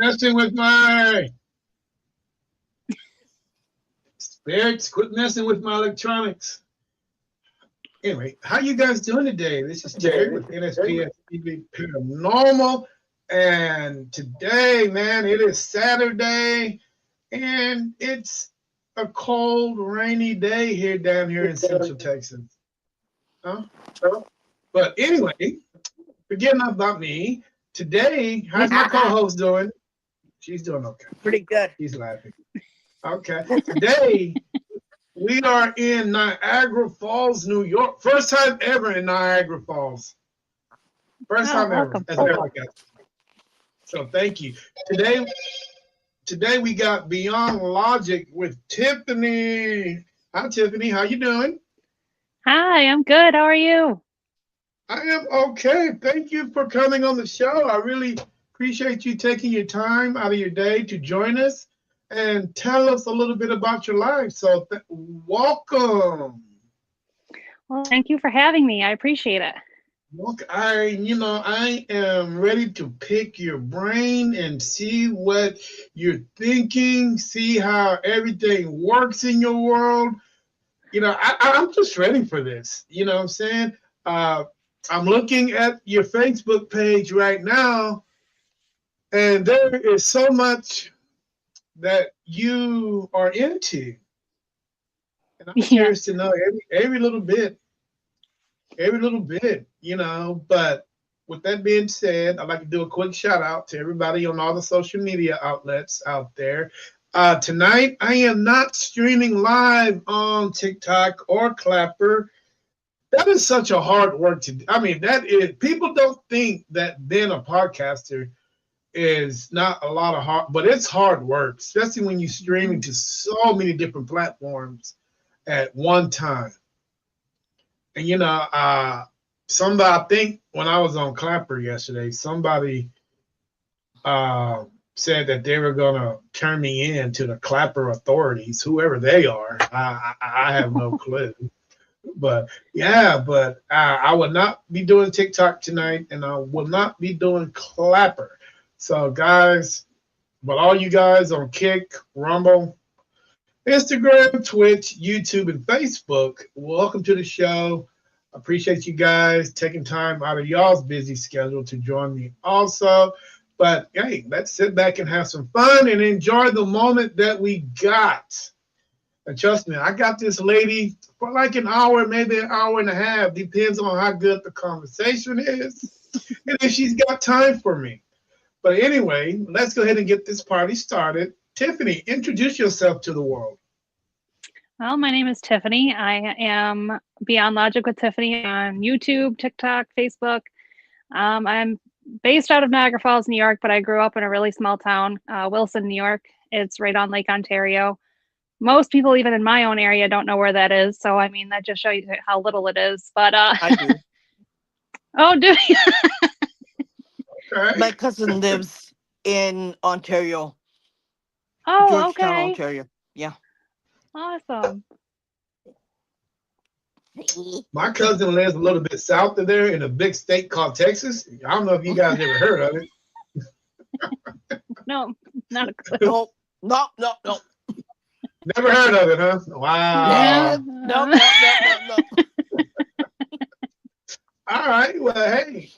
messing with my spirits. Quit messing with my electronics. Anyway, how you guys doing today? This is Terry with NSPS TV Paranormal. And today, man, it is Saturday. And it's a cold, rainy day down here in Central Texas. Huh? But anyway, forgetting about me. Today, how's my co-host doing? She's doing okay. Pretty good. She's laughing. Okay. Today, we are in Niagara Falls, New York. First time ever in Niagara Falls. First time ever as a podcast. So thank you. Today we got Beyond Logic with Tiffany. Hi, Tiffany. How you doing? Hi, I'm good. How are you? I am okay. Thank you for coming on the show. I really appreciate you taking your time out of your day to join us and tell us a little bit about your life. So welcome. Well, thank you for having me. I appreciate it. Look, I am ready to pick your brain and see what you're thinking, see how everything works in your world. I'm just ready for this. You know what I'm saying? I'm looking at your Facebook page right now, and there is so much that you are into. And I'm curious to know every little bit, but with that being said, I'd like to do a quick shout out to everybody on all the social media outlets out there. Tonight, I am not streaming live on TikTok or Clapper. That is such a hard work to do. I mean, people don't think that being a podcaster is not a lot of hard, but it's hard work, especially when you're streaming to so many different platforms at one time. And I think when I was on Clapper yesterday, somebody said that they were gonna turn me in to the Clapper authorities, whoever they are. I have no clue. But I will not be doing TikTok tonight, and I will not be doing Clapper. So guys, but all you guys on Kick, Rumble, Instagram, Twitch, YouTube, and Facebook, welcome to the show. Appreciate you guys taking time out of y'all's busy schedule to join me also. But hey, let's sit back and have some fun and enjoy the moment that we got. And trust me, I got this lady for like an hour, maybe an hour and a half. Depends on how good the conversation is and if she's got time for me. But anyway, let's go ahead and get this party started. Tiffany, introduce yourself to the world. Well, my name is Tiffany. I am Beyond Logic with Tiffany on YouTube, TikTok, Facebook. I'm based out of Niagara Falls, New York, but I grew up in a really small town, Wilson, New York. It's right on Lake Ontario. Most people, even in my own area, don't know where that is. So, I mean, that just shows you how little it is. But I do. Oh, do you? Okay. My cousin lives in Ontario. Oh, Georgetown, okay. Ontario. Yeah. Awesome. My cousin lives a little bit south of there in a big state called Texas. I don't know if you guys ever heard of it. No, not a clue. No. Never heard of it, huh? Wow. Yeah. No. All right. Well, hey,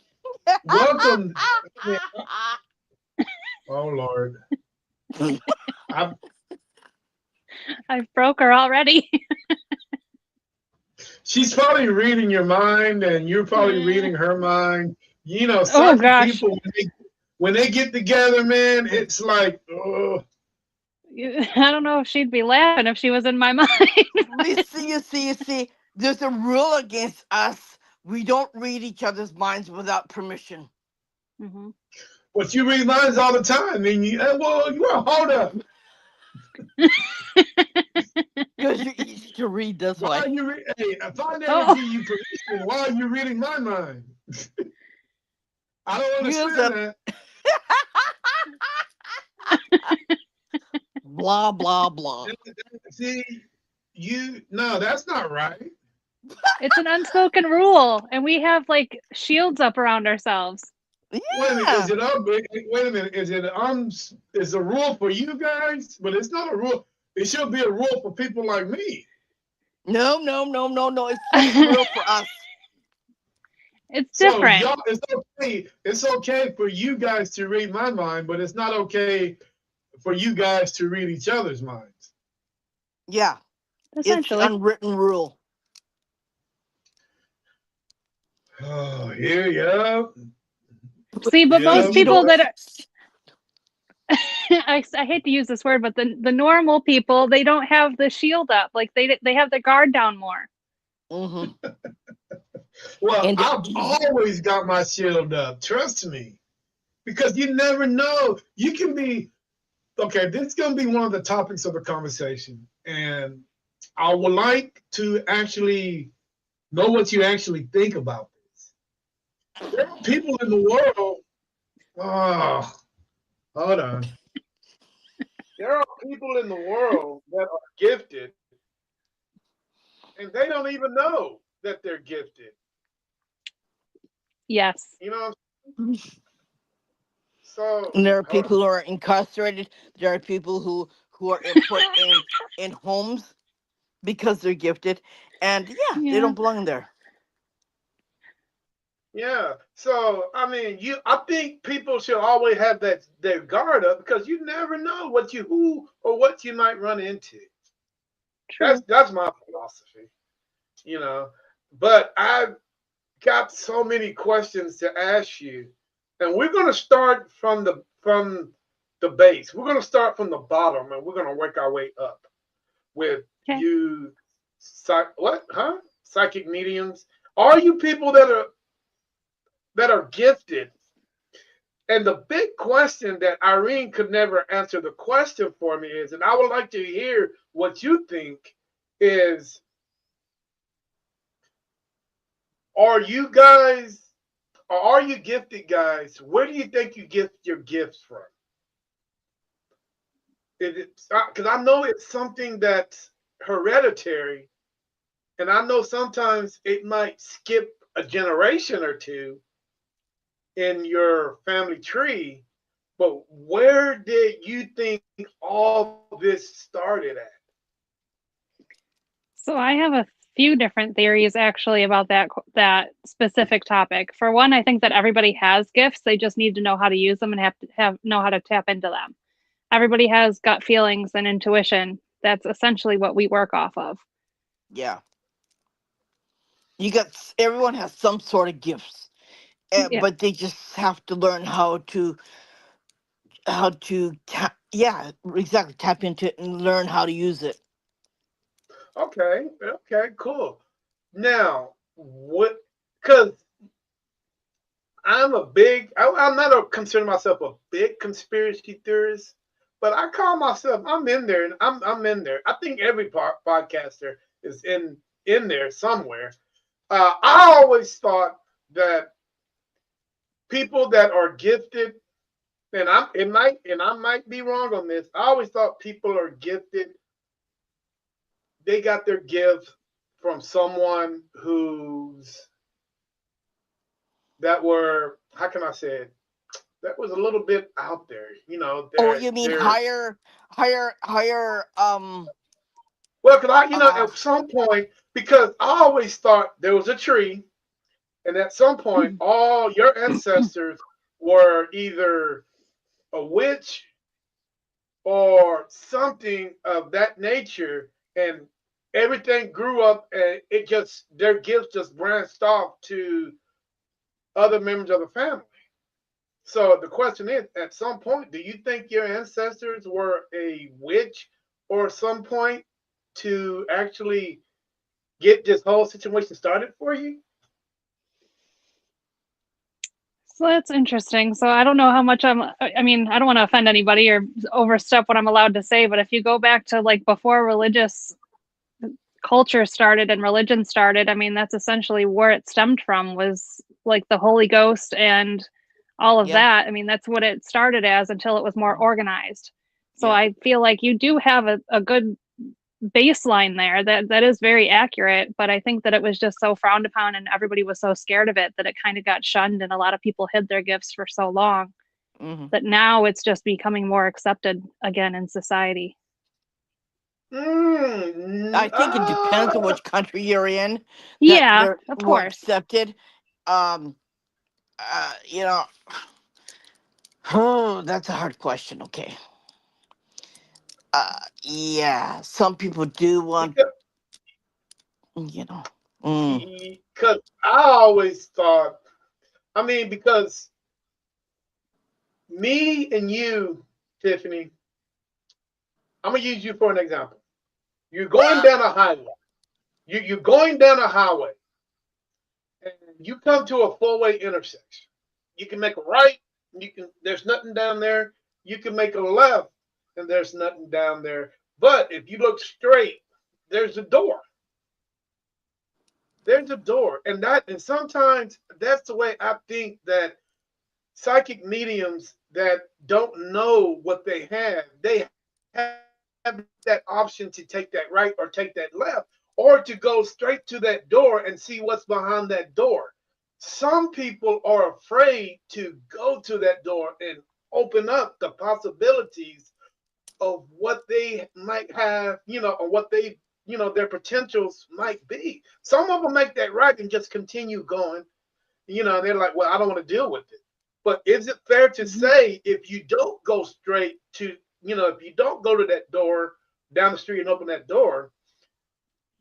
welcome. Oh, Lord. I broke her already. She's probably reading your mind, and you're probably reading her mind. Oh, gosh. People, when they get together, man, it's like, oh. I don't know if she'd be laughing if she was in my mind. You see. There's a rule against us. We don't read each other's minds without permission. Mm-hmm. But you read minds all the time, and you hold up. Because you're easy to read this way. If I never give you permission, why are you reading my mind? I don't understand that. Blah, blah, blah. See, no, that's not right. It's an unspoken rule, and we have like shields up around ourselves. Wait a minute, Yeah. wait a minute, is a rule for you guys? But it's not a rule. It should be a rule for people like me. No, no, no, no, no. It's just real for us. It's So different. y'all, it's okay. It's okay for you guys to read my mind, but it's not okay for you guys to read each other's minds. Yeah. It's the Essentially. unwritten rule. Oh, here, yeah, See, but yeah. most You people don't. that are, I hate to use this word, but the normal people, they don't have the shield up. Like they have the guard down more. Mm-hmm. Well, And I've always got my shield up. Trust me, because you never know. You can be okay. This is gonna be one of the topics of the conversation, and I would like to actually know what you actually think about this. There are people in the world. Oh, hold on. There are people in the world that are gifted, and they don't even know that they're gifted. Yes. You know. So there are hold people on. who are incarcerated. There are people who are put in homes because they're gifted, and yeah, they Yeah. don't belong there. Yeah. So I mean, I think people should always have their guard up because you never know who or what you might run into. True. That's my philosophy, you know. But I've got so many questions to ask you, and we're gonna start from the base. We're gonna start from the bottom, and we're gonna work our way up with Okay. you. What? Huh? Psychic mediums. Are you people that are gifted? And the big question that Irene could never answer the question for me is, and I would like to hear what you think is, are you guys, or are you gifted guys? Where do you think you get your gifts from? Is it, because I know it's something that's hereditary, and I know sometimes it might skip a generation or two in your family tree, but where did you think all this started at? So I have a few different theories actually about that specific topic. For one, I think that everybody has gifts. They just need to know how to use them and have to have know how to tap into them. Everybody has gut feelings and intuition. That's essentially what we work off of. Yeah, everyone has some sort of gifts, Yeah, but they just have to learn yeah, exactly, tap into it and learn how to use it. Okay, okay, cool. Now, what? Because I'm not consider myself a big conspiracy theorist, but I call myself. I'm in there, and I'm in there. I think every podcaster is in there somewhere. I always thought that people that are gifted, and I might be wrong on this. I always thought people are gifted. They got their gift from someone who's that were, how can I say it? That was a little bit out there. You know, Oh, you mean they're higher well, because uh at some point, because I always thought there was a tree, and at some point, all your ancestors were either a witch or something of that nature, and everything grew up, and it just their gifts just branched off to other members of the family. So the question is, at some point, do you think your ancestors were a witch or some point to actually get this whole situation started for you? so that's interesting. So I don't know how much I mean, I don't want to offend anybody or overstep what I'm allowed to say, but if you go back to like before religious culture started and religion started, I mean, that's essentially where it stemmed from was like the Holy Ghost and all of yeah, that. I mean, that's what it started as until it was more organized. So yeah. I feel like you do have a good baseline there. That is very accurate, but I think that it was just so frowned upon and everybody was so scared of it that it kind of got shunned, and a lot of people hid their gifts for so long Hmm. that now it's just becoming more accepted again in society. Mm, I think it depends on which country you're in that Yeah, they're of more course. accepted. Um, you know, oh, that's a hard question. Okay. Yeah, some people do want, because you know. Mm, because I always thought, I mean, because me and you, Tiffany, I'm gonna use you for an example. You're going down a highway. You're going down a highway, and you come to a four-way intersection. You can make a right, and you can. There's nothing down there. You can make a left, and there's nothing down there. But if you look straight, there's a door. There's a door, and sometimes that's the way I think that psychic mediums that don't know what they have that option to take that right or take that left, or to go straight to that door and see what's behind that door. Some people are afraid to go to that door and open up the possibilities of what they might have, or what their potentials might be. Some of them make that right and just continue going. They're like, well, I don't want to deal with it. But is it fair to Hmm. say if you don't go straight to, if you don't go to that door down the street and open that door,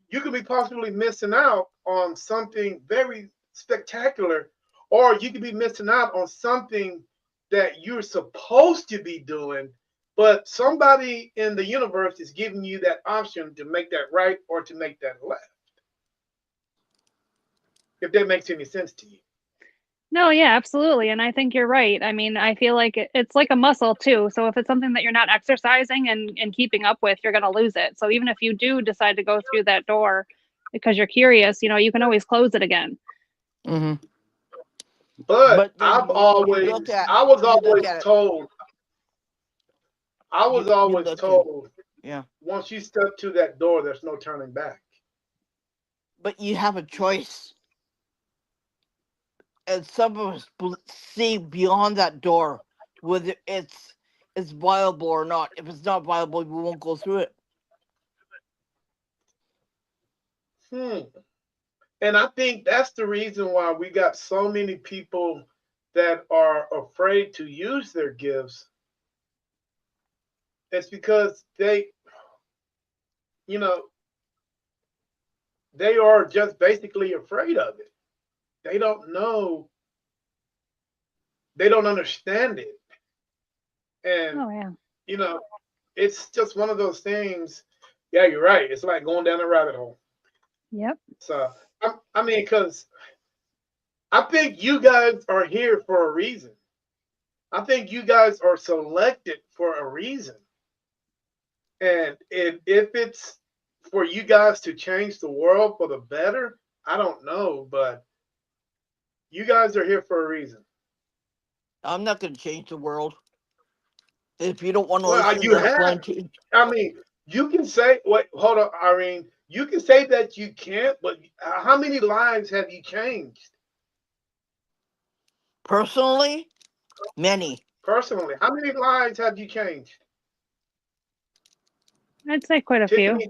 you could be possibly missing out on something very spectacular, or you could be missing out on something that you're supposed to be doing, but somebody in the universe is giving you that option to make that right or to make that left, if that makes any sense to you. No, yeah, absolutely. And I think you're right. I mean, I feel like it's like a muscle too. So if it's something that you're not exercising and keeping up with, you're going to lose it. So even if you do decide to go through that door because you're curious, you can always close it again. hmm. But But then I was you look always at it, told, I was you always look at it, told, yeah. once you step to that door, there's no turning back. But you have a choice, and some of us see beyond that door whether it's viable or not. If it's not viable, we won't go through it. Hmm. And I think that's the reason why we got so many people that are afraid to use their gifts. It's because you know, they are just basically afraid of it. They don't know, they don't understand it. And, Oh, yeah. you know, it's just one of those things. Yeah, you're right. It's like going down a rabbit hole. Yep. So, I mean, because I think you guys are here for a reason. I think you guys are selected for a reason. And if it's for you guys to change the world for the better, I don't know, but you guys are here for a reason. I'm not going to change the world. If you don't want to Well, listen, you that's have. fine too. I mean, you can say, wait, hold on, Irene. You can say that you can't, but how many lives have you changed Personally, many. personally? How many lives have you changed? I'd say quite a few. Tiffany,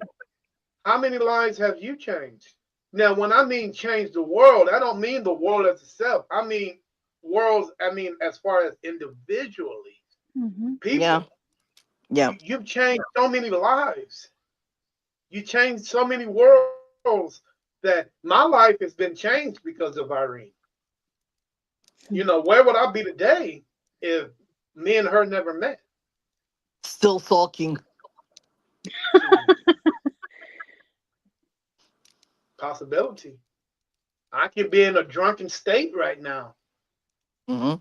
how many lives have you changed? Now, when I mean change the world, I don't mean the world as itself. I mean worlds, I mean as far as individually, Hmm. Yeah, people. yeah. You've changed so many lives. You changed so many worlds that my life has been changed because of Irene. Where would I be today if me and her never met? Still sulking. Hmm, possibility. I could be in a drunken state right now. Hmm.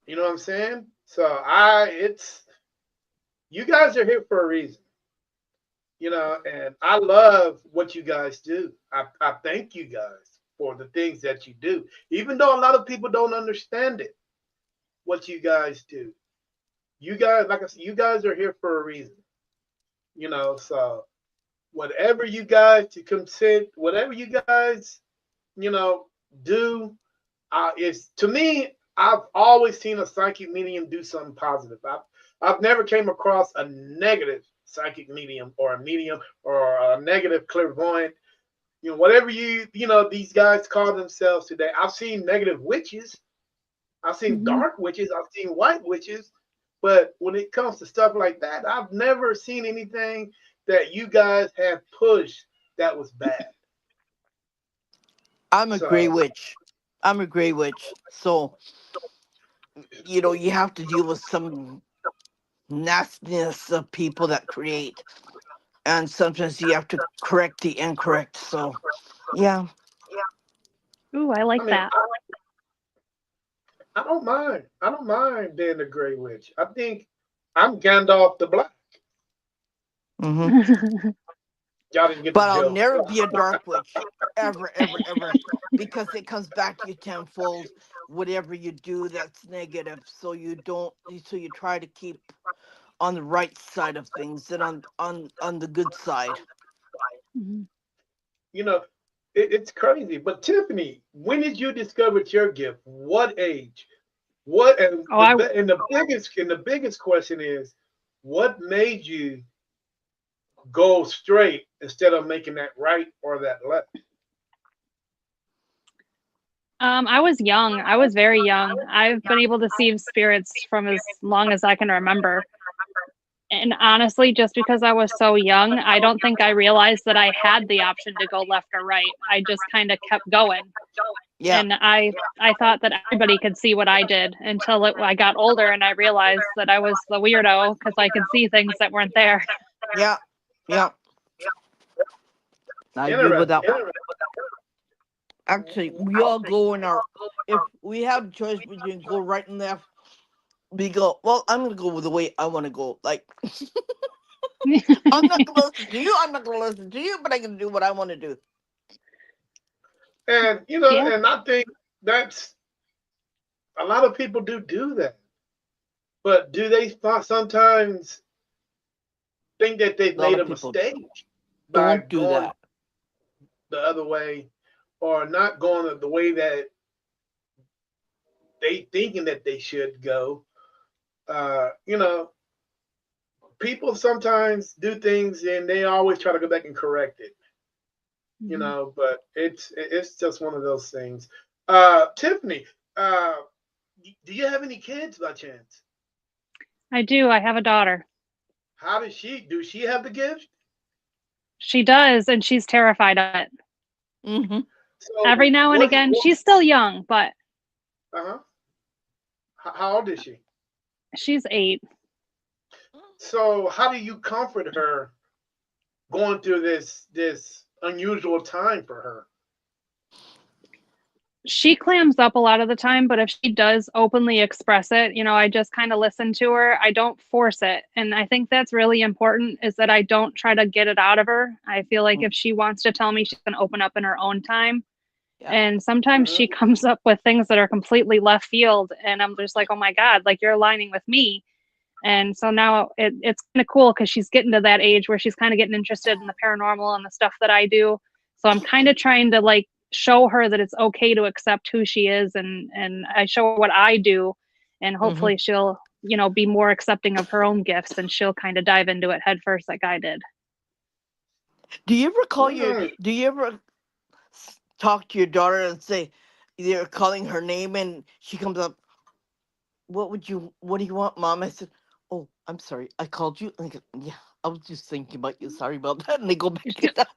You know what I'm saying? So it's you guys are here for a reason. And I love what you guys do. I thank you guys for the things that you do, even though a lot of people don't understand it. What you guys do, you guys, like I said, you guys are here for a reason. So whatever you guys to consent, whatever you guys, you know, do, is to me, I've always seen a psychic medium do something positive. I've never came across a negative psychic medium or a medium or a negative clairvoyant. Whatever these guys call themselves today. I've seen negative witches. I've seen Mhm. dark witches. I've seen white witches. But when it comes to stuff like that, I've never seen anything that you guys have pushed that was bad. I'm a gray So, witch. I'm a gray witch. So, you have to deal with some nastiness of people that create. And sometimes you have to correct the incorrect. So, yeah. Ooh, I I like mean, that. I don't mind. I don't mind being the Grey Witch. I think I'm Gandalf the Black. Hmm. Y'all didn't get the But I'll joke. never be a dark witch. Ever, ever, ever. Because it comes back to you tenfold. Whatever you do that's negative. So you don't, so you try to keep on the right side of things and on the good side. Mhm. You know, it's crazy. But Tiffany, when did you discover your gift? What age? What and Oh, I the biggest question is, what made you go straight instead of making that right or that left? I was young. I was very young. I've been able to see spirits from as long as I can remember. And honestly, just because I was so young, I don't think I realized that I had the option to go left or right. I just kind of kept going. Yeah, And I thought that everybody could see what I did until I got older and I realized that I was the weirdo because I could see things that weren't there. yeah, yeah. I agree with Interesting. that one. Actually, we all go in our. If we have a choice between go right and left, we go. Well, I'm gonna go with the way I want to go. Like I'm not gonna listen to you. I'm not gonna listen to you, but I can do what I want to do. And Yeah. and I think that's a lot of people do that. But do they sometimes think that they've A lot made of a people mistake by don't do going that. the other way or not going the way that they thinking that they should go? Uh, you know, People sometimes do things and they always try to go back and correct it. Mhm. But it's just one of those things. Tiffany, uh, do you have any kids by chance? I do. I have a daughter. How does do she have the gift? She does, and she's terrified of it. Hmm. Every So now and again, she's still young, but uh-huh. How old is she? she's 8. So how do you comfort her going through this unusual time for her? She clams up a lot of the time, but if she does openly express it, I just kind of listen to her. I don't force it. And I think that's really important is that I don't try to get it out of her. I feel like if she wants to tell me, she's going to open up in her own time. Yeah. And sometimes Mhm. she comes up with things that are completely left field. And I'm just like, oh my God, like you're aligning with me. And so now it's kind of cool because she's getting to that age where she's kind of getting interested in the paranormal and the stuff that I do. So I'm kind of trying to like show her that it's okay to accept who she is, and I show her what I do, and Hmm. hopefully she'll be more accepting of her own gifts and she'll kind of dive into it head first like I did. Do you ever call your? Mm. Do you ever talk to your daughter and say you're calling her name and she comes up? What do you want, Mom? I said, oh, I'm sorry, I called you. And they go, yeah, I was just thinking about you. Sorry about that. And they go back to that.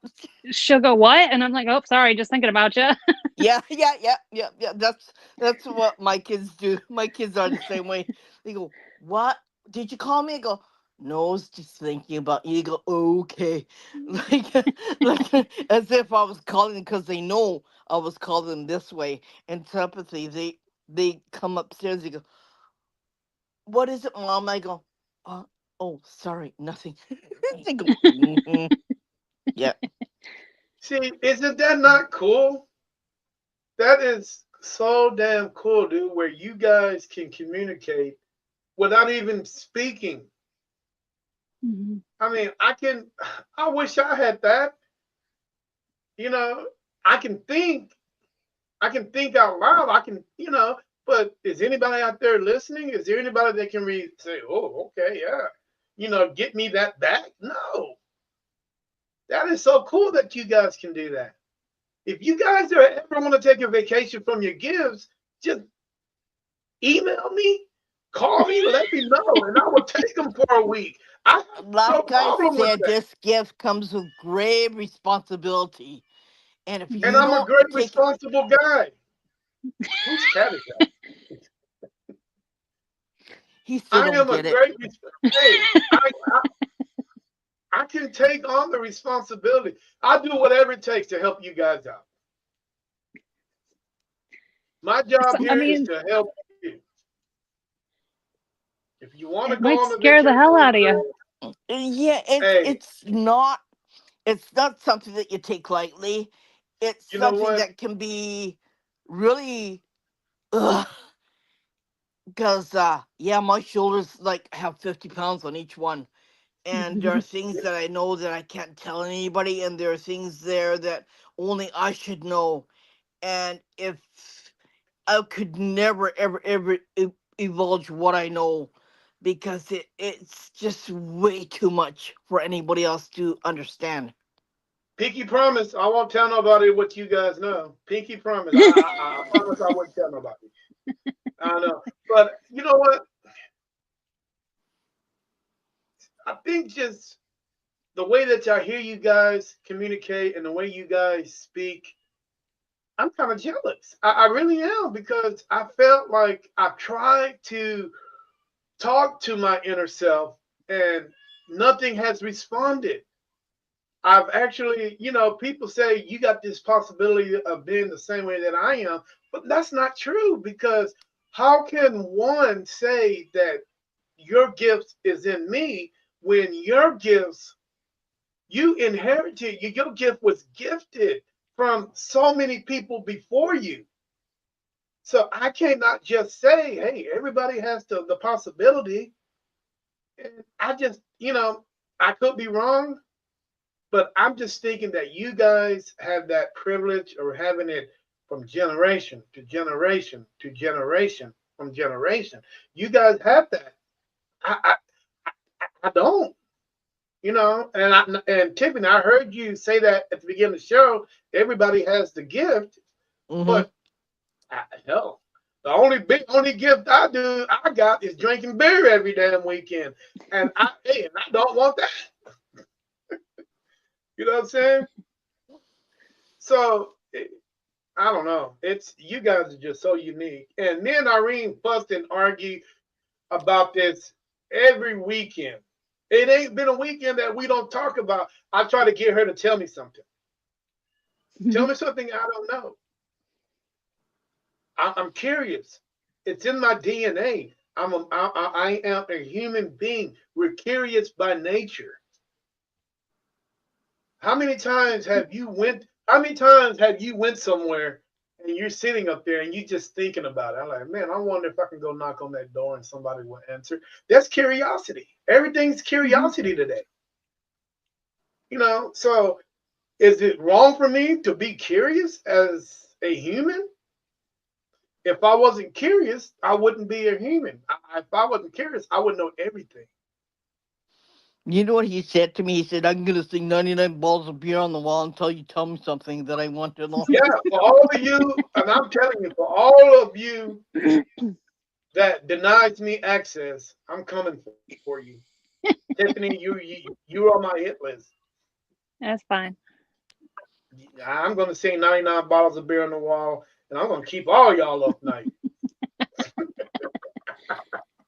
She'll go, what? And I'm like, oh, sorry, just thinking about you. Yeah, yeah, yeah, yeah, yeah. That's what my kids do. My kids are the same way. They go, what? Did you call me? I go, no, I was just thinking about you. They go, okay. Like, like as if I was calling because they know I was calling this way. And telepathy, they come upstairs. They go, what is it, Mom? I go, uh, oh, sorry, nothing. They go, mm-hmm. Yeah. See, isn't that not cool? That is so damn cool, dude, where you guys can communicate without even speaking. Mhm. I mean, I wish I had that. You know, I can think, I can think out loud. I can, but is anybody out there listening? Is there anybody that can say, oh, okay, yeah, get me that back? No, that is so cool that you guys can do that. If you guys ever want to take a vacation from your gifts, just email me, call me, let me know, and I will take them for a week. I have no Like I problem with said, that. this gift comes with grave responsibility. And if And you I'm a don't great take it, responsible guy. Whose cat is that? he still I don't am a get it. great. Hey, I can take on the responsibility. I do whatever it takes to help you guys out. My So, job I here is mean, to help you. If you want to it go might on a scare the vacation hell with out of you. girls, Yeah, hey, it's not something that you take lightly. It's you know something what? that can be really because yeah, my shoulders like have 50 pounds on each one. And there are things that I know that I can't tell anybody, and there are things there that only I should know. And if I could never, ever, ever divulge what I know, because it's just way too much for anybody else to understand. Pinky promise, I won't tell nobody what you guys know. Pinky promise, I promise I won't tell nobody. I know, but you know what? I think just the way that I hear you guys communicate and the way you guys speak, I'm kind of jealous. I really am because I felt like I tried to talk to my inner self and nothing has responded. I've actually, people say you got this possibility of being the same way that I am, but that's not true because how can one say that your gift is in me when your gifts you inherited, your gift was gifted from so many people before you. So I cannot just say, hey, everybody has the possibility. And I just, I could be wrong, but I'm just thinking that you guys have that privilege or having it from generation to generation to generation from generation. You guys have that. I don't. And Tiffany, I heard you say that at the beginning of the show. Everybody has the gift, Hmm. but hell, the only gift I got is drinking beer every damn weekend, and I don't want that. You know what I'm saying? So I don't know. It's you guys are just so unique. And me and Irene fussed and argue about this every weekend. It ain't been a weekend that we don't talk about. I try to get her to tell me something. Tell me something I don't know. I'm curious. It's in my DNA. I am a human being. We're curious by nature. How many times have you went somewhere and you're sitting up there and you just thinking about it? I'm like, man, I wonder if I can go knock on that door and somebody will answer. That's curiosity. Everything's curiosity today. So is it wrong for me to be curious as a human? If I wasn't curious, I wouldn't be a human. If I wasn't curious, I would know everything. You know what he said to me? He said, I'm going to sing 99 balls of beer on the wall until you tell me something that I want to know. Yeah, for all of you, and I'm telling you, for all of you that denies me access, I'm coming for you. Tiffany, you're on my hit list. That's fine. I'm gonna sing 99 bottles of beer on the wall, and I'm gonna keep all y'all up night.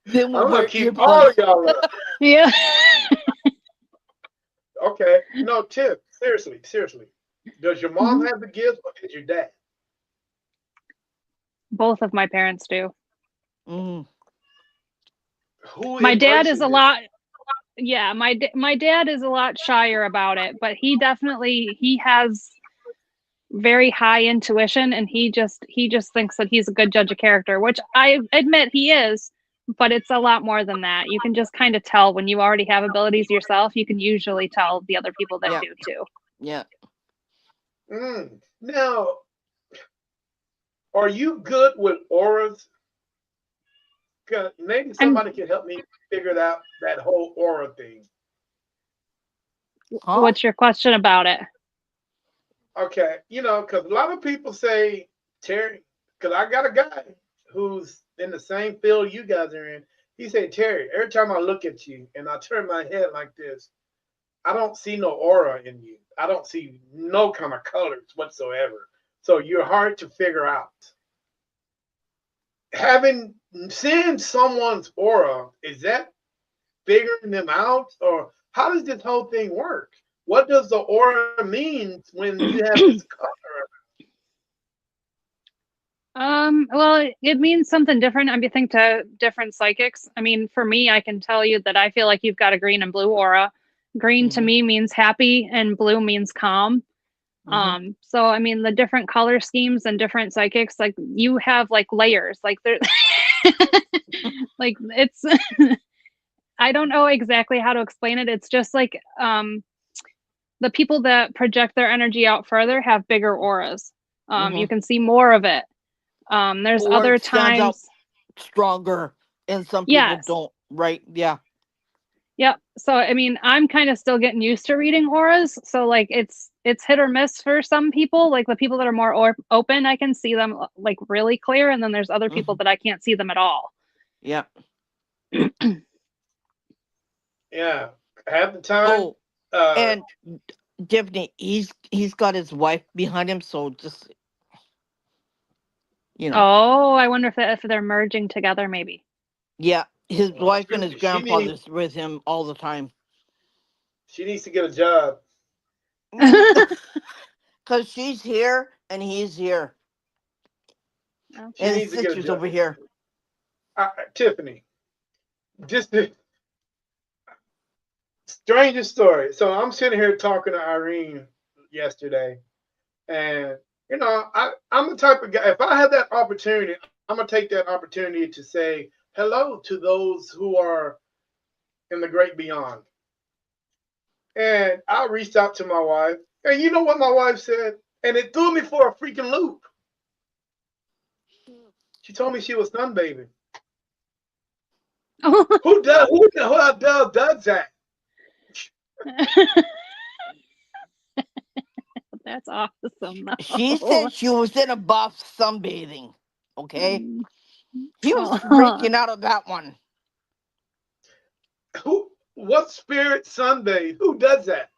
Then we'll I'm gonna wear keep all of earplugs. y'all up. Yeah. Okay. No, Tiff, seriously. Does your mom Mhm. have the gifts or did your dad? Both of my parents do. Mm. Who My dad is embraces a it? lot. Yeah, my dad is a lot shyer about it, but he has very high intuition, and he just thinks that he's a good judge of character, which I admit he is. but it's a lot more than that. You can just kind of tell when you already have abilities yourself. You can usually tell the other people that Yeah. do too. Yeah. Now, are you good with auras? Maybe I'm somebody can help me figure out that whole aura thing. Huh? What's your question about it? Okay, because a lot of people say, Terry, because I got a guy who's in the same field you guys are in. He said, Terry, every time I look at you and I turn my head like this, I don't see no aura in you. I don't see no kind of colors whatsoever. So you're hard to figure out. Seeing someone's aura, is that figuring them out, or how does this whole thing work? What does the aura mean when you have this color? Well, it means something different. I think to different psychics. I mean, for me, I can tell you that I feel like you've got a green and blue aura. Green to Mm-hmm. me means happy, and blue means calm. Mm-hmm. So I mean, the different color schemes and different psychics, like you have like layers, like there, like it's. I don't know exactly how to explain it. It's just like the people that project their energy out further have bigger auras. You Mm-hmm. can see more of it. There's Or other it stands out times. stronger, and some people Yes. don't. Right? Yeah. Yep. So I mean, I'm kind of still getting used to reading auras. So like it's hit or miss for some people. Like the people that are more open, I can see them like really clear, and then there's other people Mm-hmm. that I can't see them at all. Yeah. Yeah, half the time. Oh, Uh, and Tiffany, he's got his wife behind him, so just you know, Oh, I wonder if they're merging together, maybe. yeah, his wife and his she needs grandfather's with him all the time. she needs to get a job. Cause she's here and he's here, She and Okay. his needs to get a sister's job. over here. Tiffany, just the strangest story. So I'm sitting here talking to Irene yesterday, and I'm the type of guy. If I have that opportunity, I'm gonna take that opportunity to say hello to those who are in the great beyond. And I reached out to my wife, and you know what my wife said? And it threw me for a freaking loop. She told me she was sunbathing. Who does that? That's awesome. She No. said she was in a buff sunbathing. Okay, Mm. he was Oh. freaking out of that one. What spirit sunbathe? Who does that?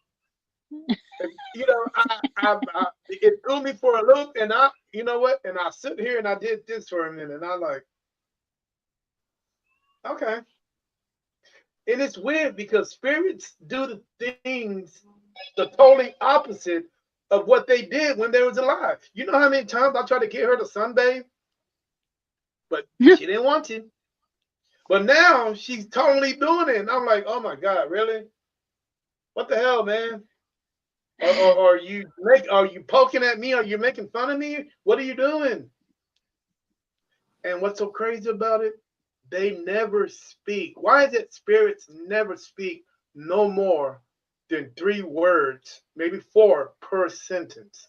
It threw me for a loop, and you know what? And I sit here and I did this for a minute, and I like, okay. And it's weird because spirits do the things the totally opposite of what they did when they was alive. You know how many times I tried to get her to sunbathe, but she didn't want to. But now she's totally doing it, and I'm like, oh my god, really? What the hell, man? Or are you poking at me? Are you making fun of me? What are you doing? And what's so crazy about it? They never speak. Why is it spirits never speak no more than 3 words, maybe 4 per sentence?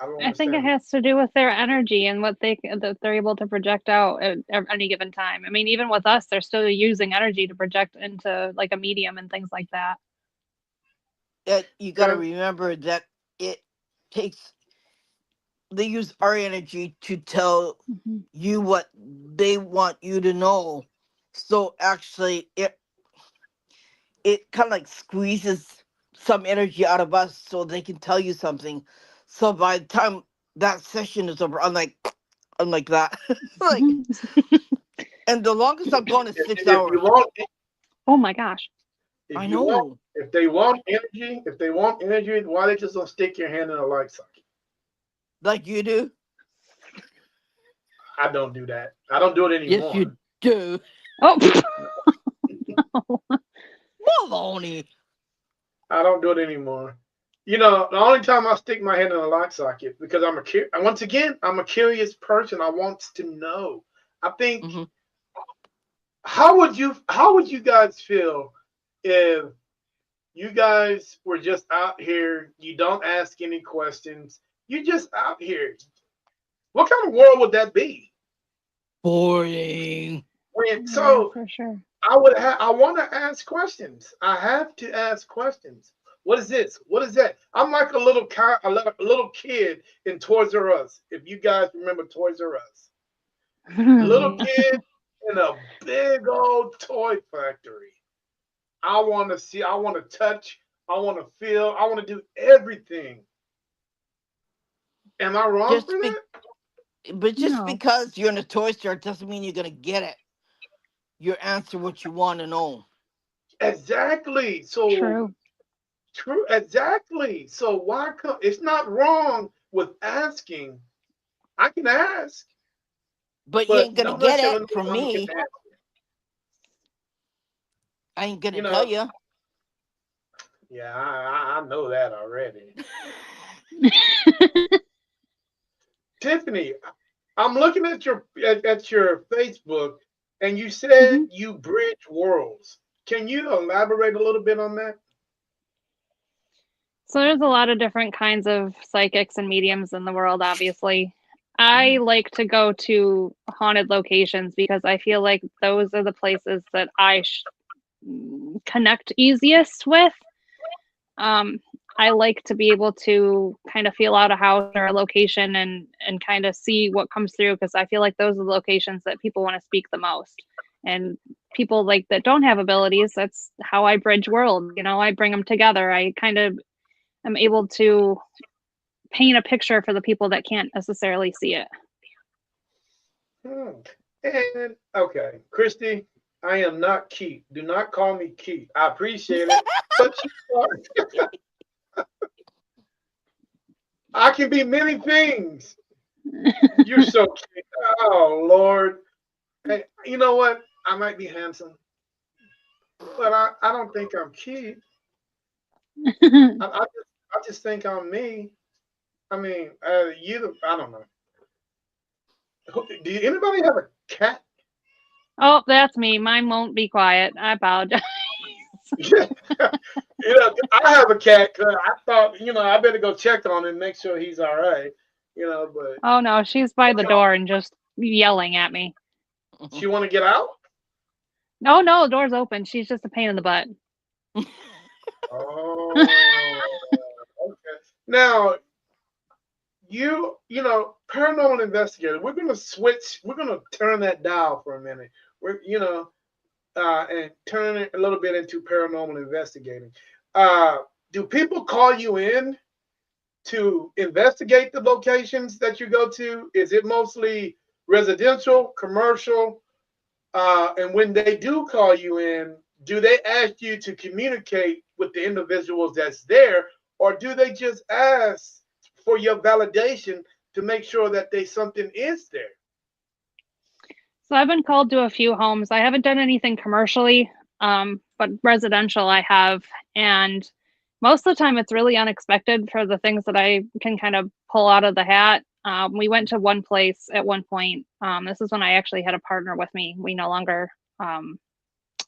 I don't I think it understand it. has to do with their energy and what that they're able to project out at any given time. I mean, even with us, they're still using energy to project into like a medium and things like that. You got to Okay. remember that it takes they use our energy to tell Hmm. you what they want you to know. So actually, it kind of like squeezes some energy out of us so they can tell you something. So by the time that session is over, I'm like that. Like, and the longest I'm going is If, 6 hours. Oh my gosh. I know. if they want energy, why they just don't stick your hand in a light socket? Like you do. I don't do that. I don't do it Yes, you anymore. do. Oh. Baloney. I don't do it anymore. The only time I stick my head in a light socket because once again I'm a curious person. I want to know. I think Hmm. how would you guys feel if you guys were just out here? You don't ask any questions. You're just out here. What kind of world would that be? Boring. Yeah, So for sure. I want to ask questions. I have to ask questions. What is this? What is that? I'm like a little kid in Toys R Us. If you guys remember Toys R Us, little Yeah. kid in a big old toy factory. I want to see. I want to touch. I want to feel. I want to do everything. Am I wrong for Just be, that? but just No, because you're in a toy store doesn't mean you're gonna get it. Your answer what you want to know. Exactly. So true. true. Exactly. So why come? It's not wrong with asking. I can ask, But you ain't but gonna don't get necessarily it mean from I'm getting me. asked. I ain't gonna You tell know, you. yeah, I know that already. Tiffany, I'm looking at your Facebook, and you said Mhm. you bridge worlds. Can you elaborate a little bit on that? So there's a lot of different kinds of psychics and mediums in the world, obviously. I like to go to haunted locations because I feel like those are the places that connect easiest with. Um, I like to be able to kind of feel out a house or a location and kind of see what comes through because I feel like those are the locations that people want to speak the most. And people like that don't have abilities, that's how I bridge worlds. I bring them together. I kind of am able to paint a picture for the people that can't necessarily see it. Hmm. And okay, Christy, I am not Keith. Do not call me Keith. I appreciate it, but I can be many things. You're so cute. Oh Lord. Hey, you know what? I might be handsome, but I don't think I'm cute. I just think I'm me. I mean, I don't know. Do anybody have a cat? Oh, that's me. Mine won't be quiet. I apologize. Yeah. I have a cat 'cause I thought, I better go check on him and make sure he's all right. But Oh no, she's by the door and just yelling at me. she want to get out. No, no, the door's open. She's just a pain in the butt. Oh, okay. Now paranormal investigator. We're gonna switch. We're gonna turn that dial for a minute. And turn it a little bit into paranormal investigating. Uh, do people call you in to investigate the locations that you go to? Is it mostly residential, commercial? And when they do call you in, do they ask you to communicate with the individuals that's there, or do they just ask for your validation to make sure that something is there? So I've been called to a few homes. I haven't done anything commercially, but residential I have. And most of the time it's really unexpected for the things that I can kind of pull out of the hat. We went to one place at one point. This is when I actually had a partner with me. We no longer um,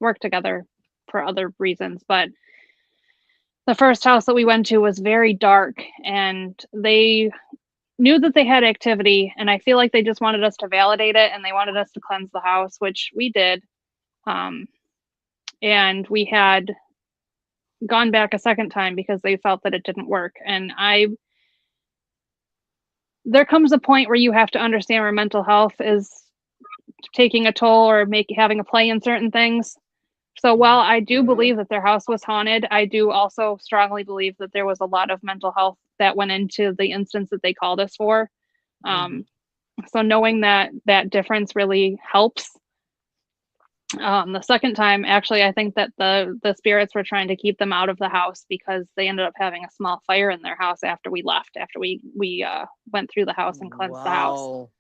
work together for other reasons, but the first house that we went to was very dark and they knew that they had activity, and I feel like they just wanted us to validate it and they wanted us to cleanse the house, which we did. Um, and we had gone back a second time because they felt that it didn't work. And there comes a point where you have to understand where mental health is taking a toll or having a play in certain things. So while I do Mm-hmm. believe that their house was haunted, I do also strongly believe that there was a lot of mental health that went into the instance that they called us for. Hmm. Um, so knowing that difference really helps. The second time, actually, I think that the spirits were trying to keep them out of the house because they ended up having a small fire in their house after we left. After we went through the house and cleansed the house. Wow.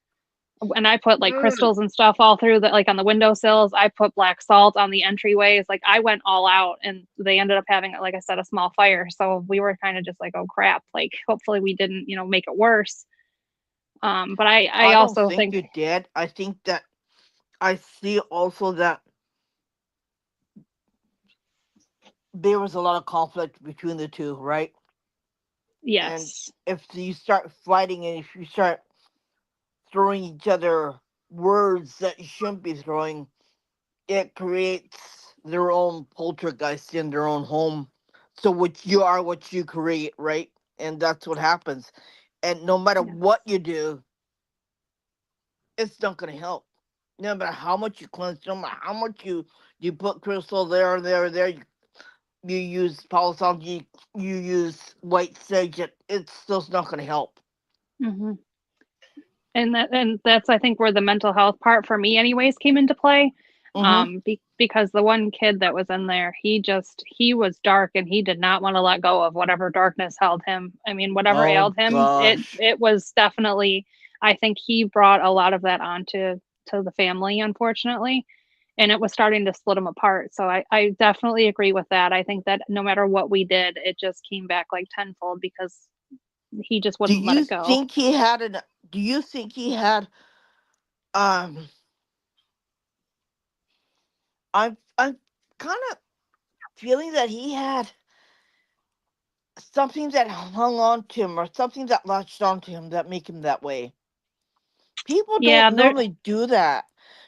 And I put like Mm. crystals and stuff all through the, like on the windowsills. I put black salt on the entryways. Like I went all out, and they ended up having, like I said, a small fire. So we were kind of just like, oh crap, like hopefully we didn't, make it worse. But I I don't also think think, you did. I think that I see also that there was a lot of conflict between the two, right? And yes. if you start fighting and if you start throwing each other words that you shouldn't be throwing, it creates their own poltergeist in their own home. So what you are, what you create, right? And that's what happens. And no matter Yeah. what you do, it's not going to help. No matter how much you cleanse, no matter how much you put crystal there, you use Palo Santo, you use white sage, it's still not going to help. hmm and that's, I think, where the mental health part for me anyways came into play. Mm-hmm. Because the one kid that was in there, he was dark, and he did not want to let go of whatever darkness held him. I mean, whatever Oh ailed him, it gosh. it was definitely, I think he brought a lot of that onto to the family, unfortunately, and it was starting to split them apart. So I definitely agree with that. I think that no matter what we did, it just came back like tenfold because he just Do wouldn't let you it go. think he had an? Do you think he had? Um, I'm kind of feeling that he had something that hung on to him or something that latched onto him that make him that way. People don't Yeah, there. normally do that.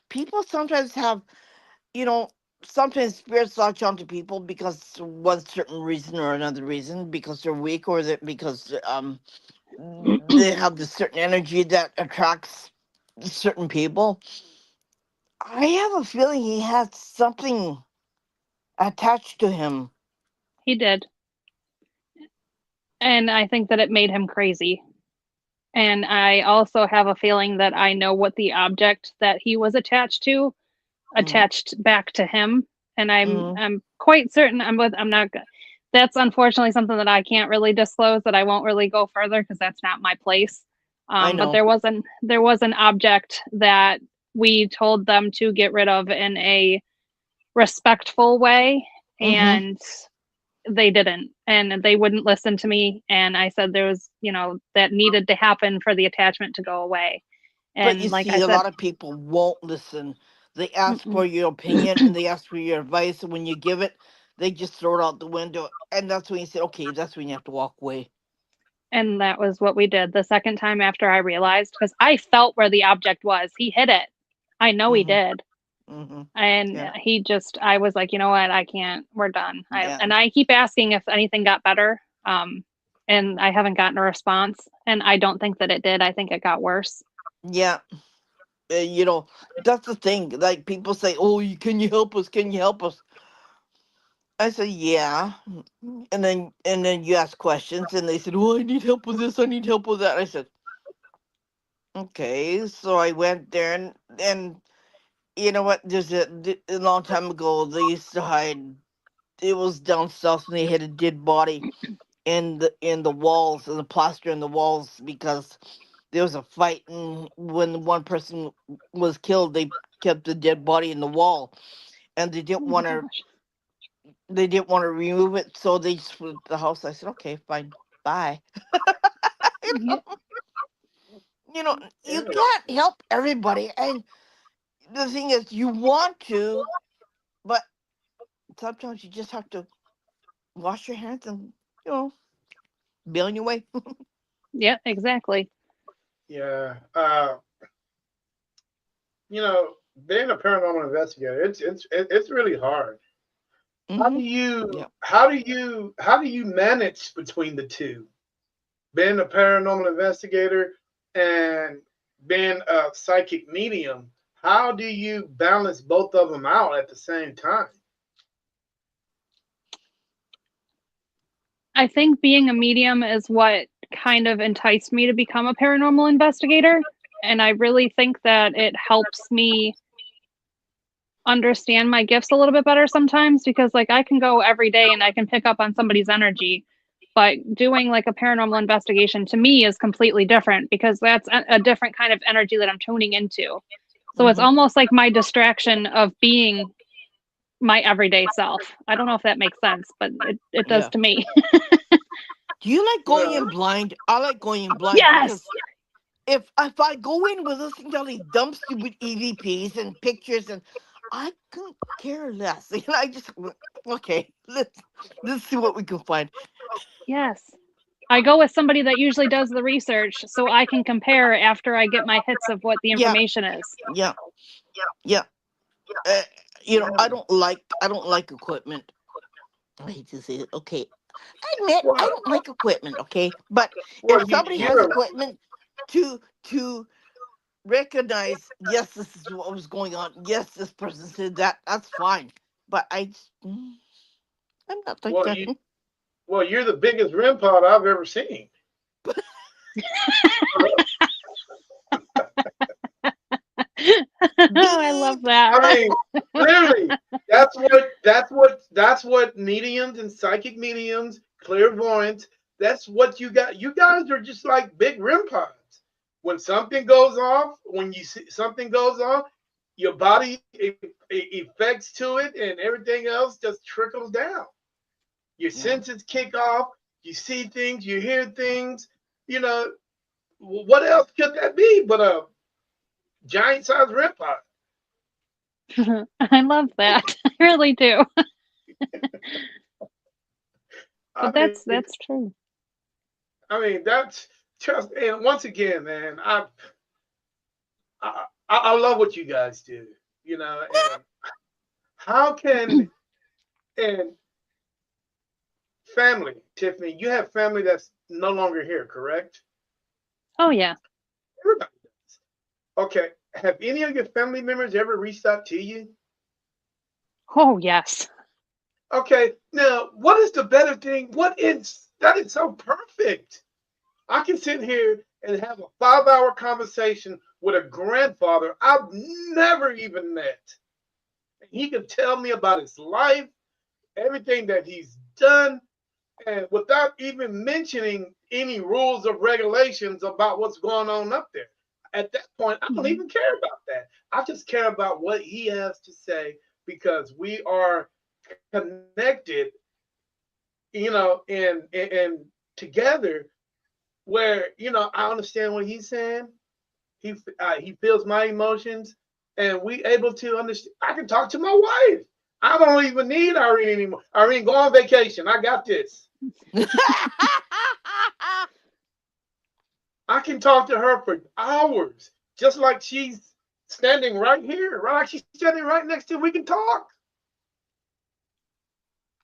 People sometimes have, you know, sometimes spirits latch onto people because one certain reason or another reason, because they're weak or that because they have this certain energy that attracts certain people. I have a feeling he had something attached to him. He did. And I think that it made him crazy. And I also have a feeling that I know what the object that he was Mm, attached back to him. And mm, I'm quite certain I'm not that's unfortunately something that I can't really disclose, that I won't really go further because that's not my place. I But know. there was an object that we told them to get rid of in a respectful way, Mm-hmm. and they didn't, and they wouldn't listen to me, and I said there was, that needed to happen for the attachment to go away. But you And like I see, a said, lot of people won't listen. They ask mm-mm. for your opinion and they ask for your advice, and when you give it, they just throw it out the window. And that's when you say, okay, that's when you have to walk away. And that was what we did the second time after I realized, because I felt where the object was. He hid it. I know he Mm-hmm. did. Mm-hmm. And Yeah. I was like, you know what, I can't, we're done. Yeah. And I keep asking if anything got better. And I haven't gotten a response. And I don't think that it did. I think it got worse. Yeah. You know, that's the thing. Like people say, oh, can you help us? Can you help us? I said, yeah. And then you ask questions and they said, oh, I need help with this. I need help with that. I said, okay. So I went there and you know what? A long time ago, they used to hide. It was down south, and they had a dead body in the walls and the plaster in the walls because there was a fight, and when one person was killed, they kept the dead body in the wall, and Oh my gosh. they didn't want to remove it, so they just put it the house. I said, okay, fine, bye. you Yeah, know, you know, you can't help everybody, and the thing is, you want to, but sometimes you just have to wash your hands and be on your way. yeah, exactly. Yeah. Being a paranormal investigator, it's really hard. How Hmm. do you Yeah. how do you how do you manage between the two? Being a paranormal investigator and being a psychic medium, how do you balance both of them out at the same time? I think being a medium is what kind of enticed me to become a paranormal investigator. And I really think that it helps me understand my gifts a little bit better sometimes, because like I can go every day and I can pick up on somebody's energy, But doing like a paranormal investigation to me is completely different because that's a different kind of energy that I'm tuning into. So it's Hmm. almost like my distraction of being my everyday self. I don't know if that makes sense, but it does Yeah. to me. Do you like going Well, in blind? I like going in blind Yes. because if I go in with listening to all these dumb stupid EVPs and pictures and I couldn't care less. And I just okay, let's see what we can find. Yes. I go with somebody that usually does the research so I can compare after I get my hits of what the Yeah, information is. yeah, yeah. Uh, I don't like equipment. I hate to say it. Okay, I admit I well, don't like equipment. Okay, but if well, somebody has you're equipment to recognize, yes, this is what was going on. Yes, this person said that. That's fine. But I'm not like well, that. you well, you're the biggest REM pod I've ever seen. I love Beep. that. I mean, clearly, that's what mediums and psychic mediums, clairvoyants. That's what you got. You guys are just like big REM pods. When something goes off, when you see something goes off, your body effects to it, and everything else just trickles down. Your Yeah. senses kick off. You see things, you hear things. You know, what else could that be but a giant sized REM pod? I love that. I really do. I But mean, that's true. that's trust. And once again, man, I love what you guys do. And how can and family, Tiffany, you have family that's no longer here, correct? Oh yeah. Everybody does. Okay. Have any of your family members ever reached out to you? Oh yes. Okay. Now, what is the better thing? What is that? Is so perfect. I can sit here and have a 5 hour conversation with a grandfather I've never even met. He can tell me about his life, everything that he's done, and without even mentioning any rules or regulations about what's going on up there. At that point, I don't Mhm. even care about that. I just care about what he has to say because we are connected, and together where I understand what he's saying. He feels my emotions, and we able to understand. I can talk to my wife. I don't even need Irene anymore. Irene, go on vacation. I got this. I can talk to her for hours, just like she's standing right here, right like she's standing right next to. We can talk.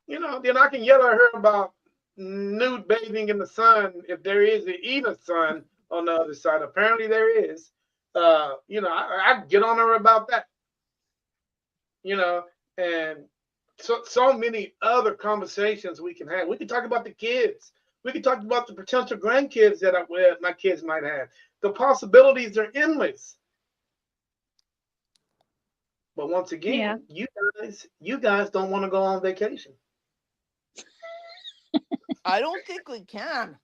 Then I can yell at her about nude bathing in the sun if there is even a sun on the other side. Apparently there is. I get on her about that. You know, and so many other conversations we can have. We can talk about the kids. We can talk about the potential grandkids that my kids might have. The possibilities are endless. But once Yeah. again, you guys don't want to go on vacation. I don't think we can.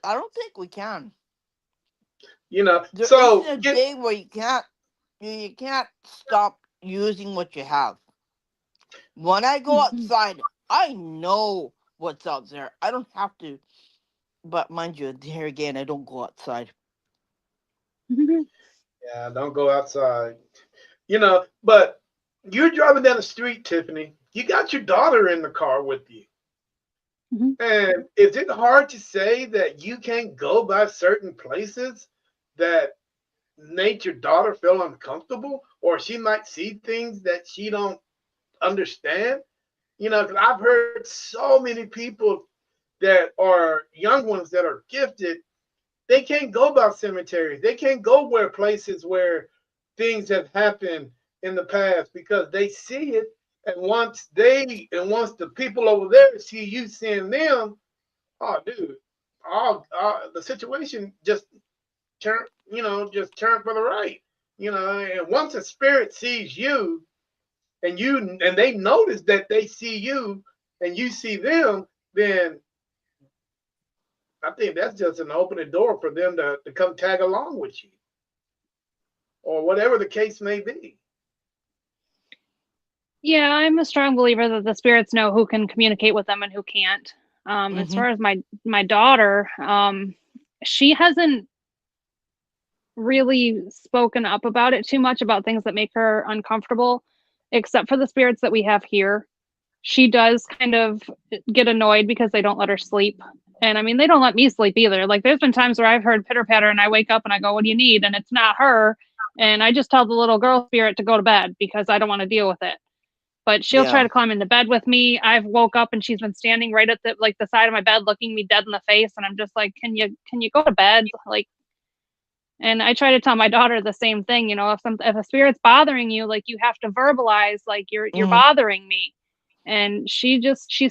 I don't think we can. There isn't So a day where you can't stop using what you have. When I go Mhm. outside, I know what's out there. I don't have to. But mind you, here again, I don't go outside. yeah, don't go outside. But you're driving down the street, Tiffany. You got your daughter in the car with you. Mhm. And is it hard to say that you can't go by certain places that make your daughter feel uncomfortable, or she might see things that she don't understand? Because I've heard so many people that are young ones that are gifted. They can't go by cemeteries. They can't go where places where things have happened in the past because they see it. And once the people over there see you seeing them, oh, dude, the situation just turn for the right. And once a spirit sees you, and they notice that they see you and you see them, then I think that's just an opening door for them to come tag along with you, or whatever the case may be. Yeah, I'm a strong believer that the spirits know who can communicate with them and who can't. As Mm-hmm. far as my daughter, she hasn't really spoken up about it too much about things that make her uncomfortable, except for the spirits that we have here. She does kind of get annoyed because they don't let her sleep. And I mean, they don't let me sleep either. Like, there's been times where I've heard pitter patter and I wake up and I go, "What do you need?" And it's not her. And I just tell the little girl spirit to go to bed because I don't want to deal with it. But she'll try Yeah. to climb into bed with me. I've woke up and she's been standing right at the side of my bed looking me dead in the face, and I'm just like, "Can you go to bed?" Like, and I try to tell my daughter the same thing, if a spirit's bothering you, like, you have to verbalize, like, you're Mm-hmm. bothering me. And she's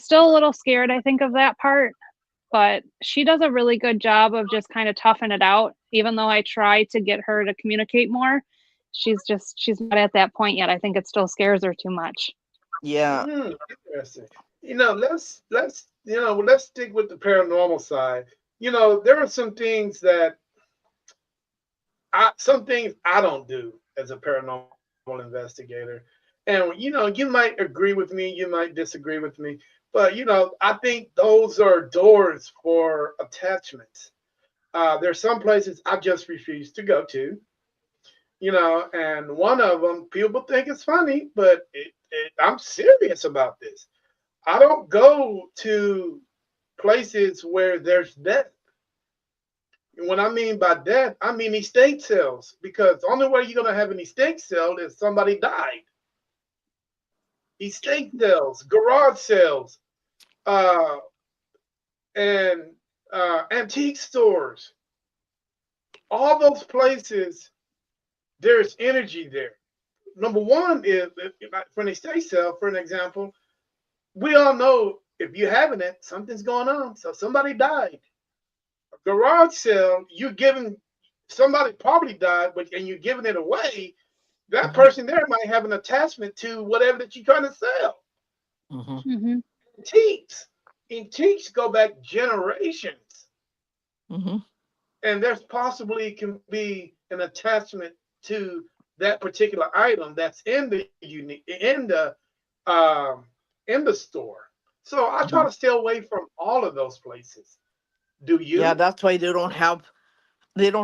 still a little scared, I think, of that part, but she does a really good job of just kind of toughing it out. Even though I try to get her to communicate more, she's not at that point yet. I think it still scares her too much. Yeah. Interesting. Let's stick with the paranormal side. There are some things I don't do as a paranormal investigator. And you might agree with me, you might disagree with me, but I think those are doors for attachments. There's some places I just refuse to go to, and one of them, people think it's funny, but I'm serious about this. I don't go to places where there's death. And what I mean by death, I mean estate sales, because the only way you're going to have an estate sale is somebody died. Estate sales, garage sales, uh, and antique stores, all those places, there's energy there. Number one is, for an estate sale, for an example, we all know if you're having it, something's going on. So somebody died. A garage sale, you're giving somebody probably died, but and you're giving it away. That Mm-hmm. person there might have an attachment to whatever that you're trying to sell. Mm-hmm. Hmm. Antiques, antiques go back generations, Mm-hmm. and there's possibly can be an attachment to that particular item that's in the unique um, in the store. So I try Mm-hmm. to stay away from all of those places. Do Yeah, you? that's why they don't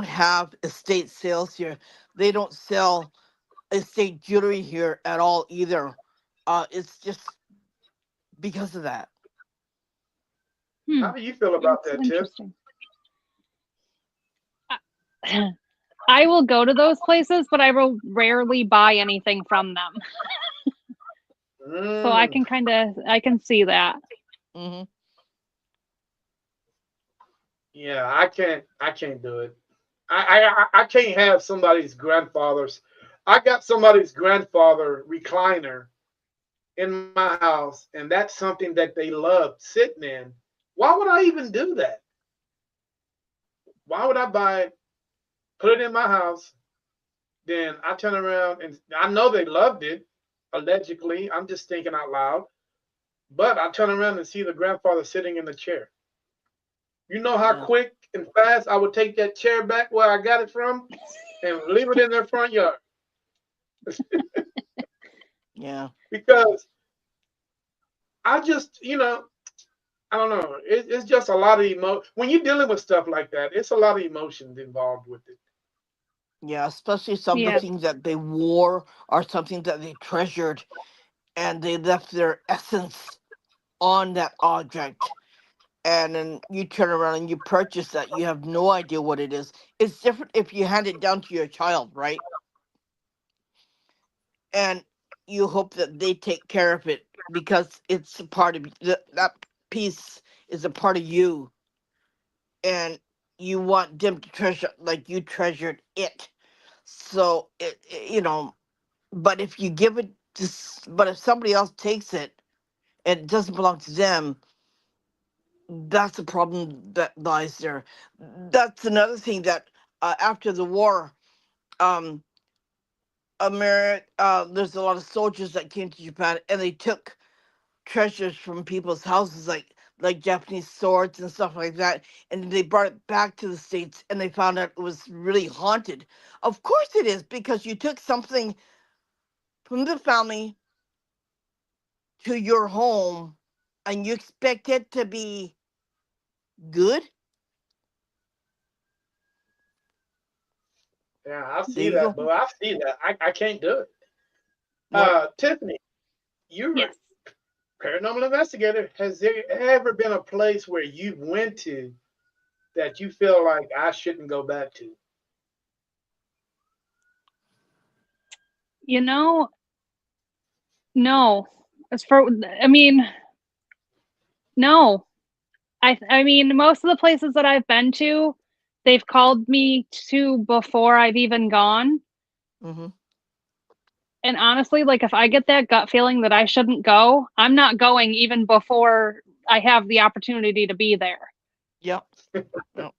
have estate sales here. They don't sell estate jewelry here at all either. It's just because of that. Hmm. How do you feel about That's that, Tiff? interesting. I will go to those places, but I will rarely buy anything from them. So Mm, I can see that. Mm-hmm. yeah, I can't do it. I can't have somebody's grandfather's. I got somebody's grandfather recliner in my house, and that's something that they love sitting in. Why would I even do that? Why would I buy it, put it in my house, then I turn around and I know they loved it, allegedly. I'm just thinking out loud. But I turn around and see the grandfather sitting in the chair. You know how Yeah. quick and fast I would take that chair back where I got it from and leave it in their front yard Yeah. because I just, I don't know. It's just a lot of emotion. When you're dealing with stuff like that, it's a lot of emotions involved with it. Yeah. Especially some of the Yeah. things that they wore or something that they treasured and they left their essence on that object. And then you turn around and you purchase that. You have no idea what it is. It's different if you hand it down to your child, right? And you hope that they take care of it because it's a part of that piece is a part of you, and you want them to treasure like you treasured it. So but if you give it to, but if somebody else takes it and it doesn't belong to them, that's the problem that lies there. That's another thing that after the war, um, there's a lot of soldiers that came to Japan and they took treasures from people's houses, like like Japanese swords and stuff like that. And they brought it back to the States and they found out it was really haunted. Of course it is, because you took something from the family to your home and you expect it to be good. Yeah, I There see you that, go. but I see that. I can't do it. Nope. Tiffany, you're a Yes. paranormal investigator. Has there ever been a place where you went to that you feel like I shouldn't go back to? You know, no. As for, I mean, no. I mean, most of the places that I've been to, they've called me to before I've even gone. Mm-hmm. And honestly, like if I get that gut feeling that I shouldn't go, I'm not going even before I have the opportunity to be there. Yep. Yep.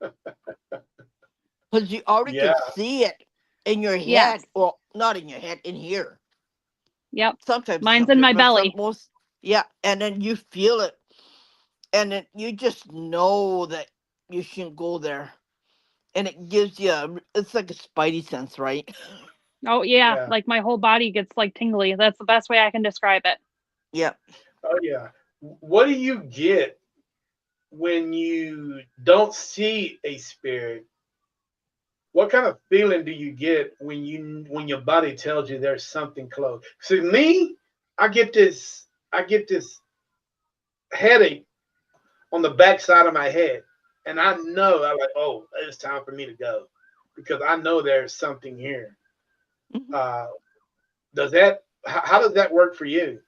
Because you already Yeah, can see it in your Yes. head. Well, not in your head, in here. Yep. Sometimes it's Mine's up in here, my but some belly. most, yeah. And then you feel it, and then you just know that you shouldn't go there, and it gives you it's like a spidey sense, right? Oh yeah, yeah. like my whole body gets like tingly. That's the best way I can describe it. Yeah. Oh, yeah. What do you get when you don't see a spirit? What kind of feeling do you get when your body tells you there's something close? See, me, I get this headache on the back side of my head, and I know I'm like, oh, it's time for me to go because I know there's something here. Hmm. Uh, does that? How does that work for you?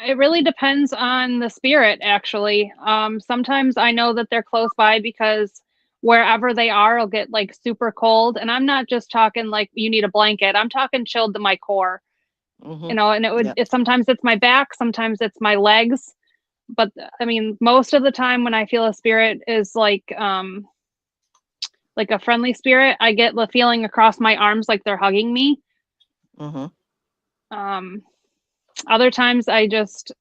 It really depends on the spirit, actually. Sometimes I know that they're close by because wherever they are, it'll get like super cold. And I'm not just talking like you need a blanket, I'm talking chilled to my core, Hmm. you know, and Yeah. sometimes it's my back, sometimes it's my legs. But I mean, most of the time when I feel a spirit is like a friendly spirit, I get the feeling across my arms like they're hugging me. Hmm. Um, Other times I just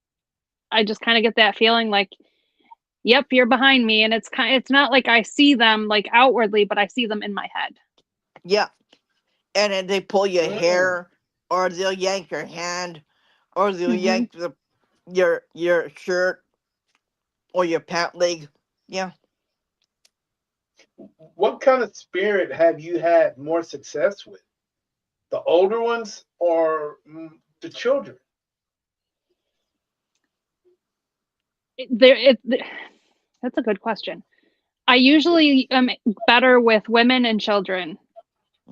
kind of get that feeling like, yep, you're behind me, and it's not like I see them like outwardly, but I see them in my head. Yeah. And then they pull your Mm. hair, or they'll yank your hand, or they'll Hmm. yank your shirt or your pant leg. Yeah. What kind of spirit have you had more success with? The older ones or the children? There, that's a good question. I usually am better with women and children.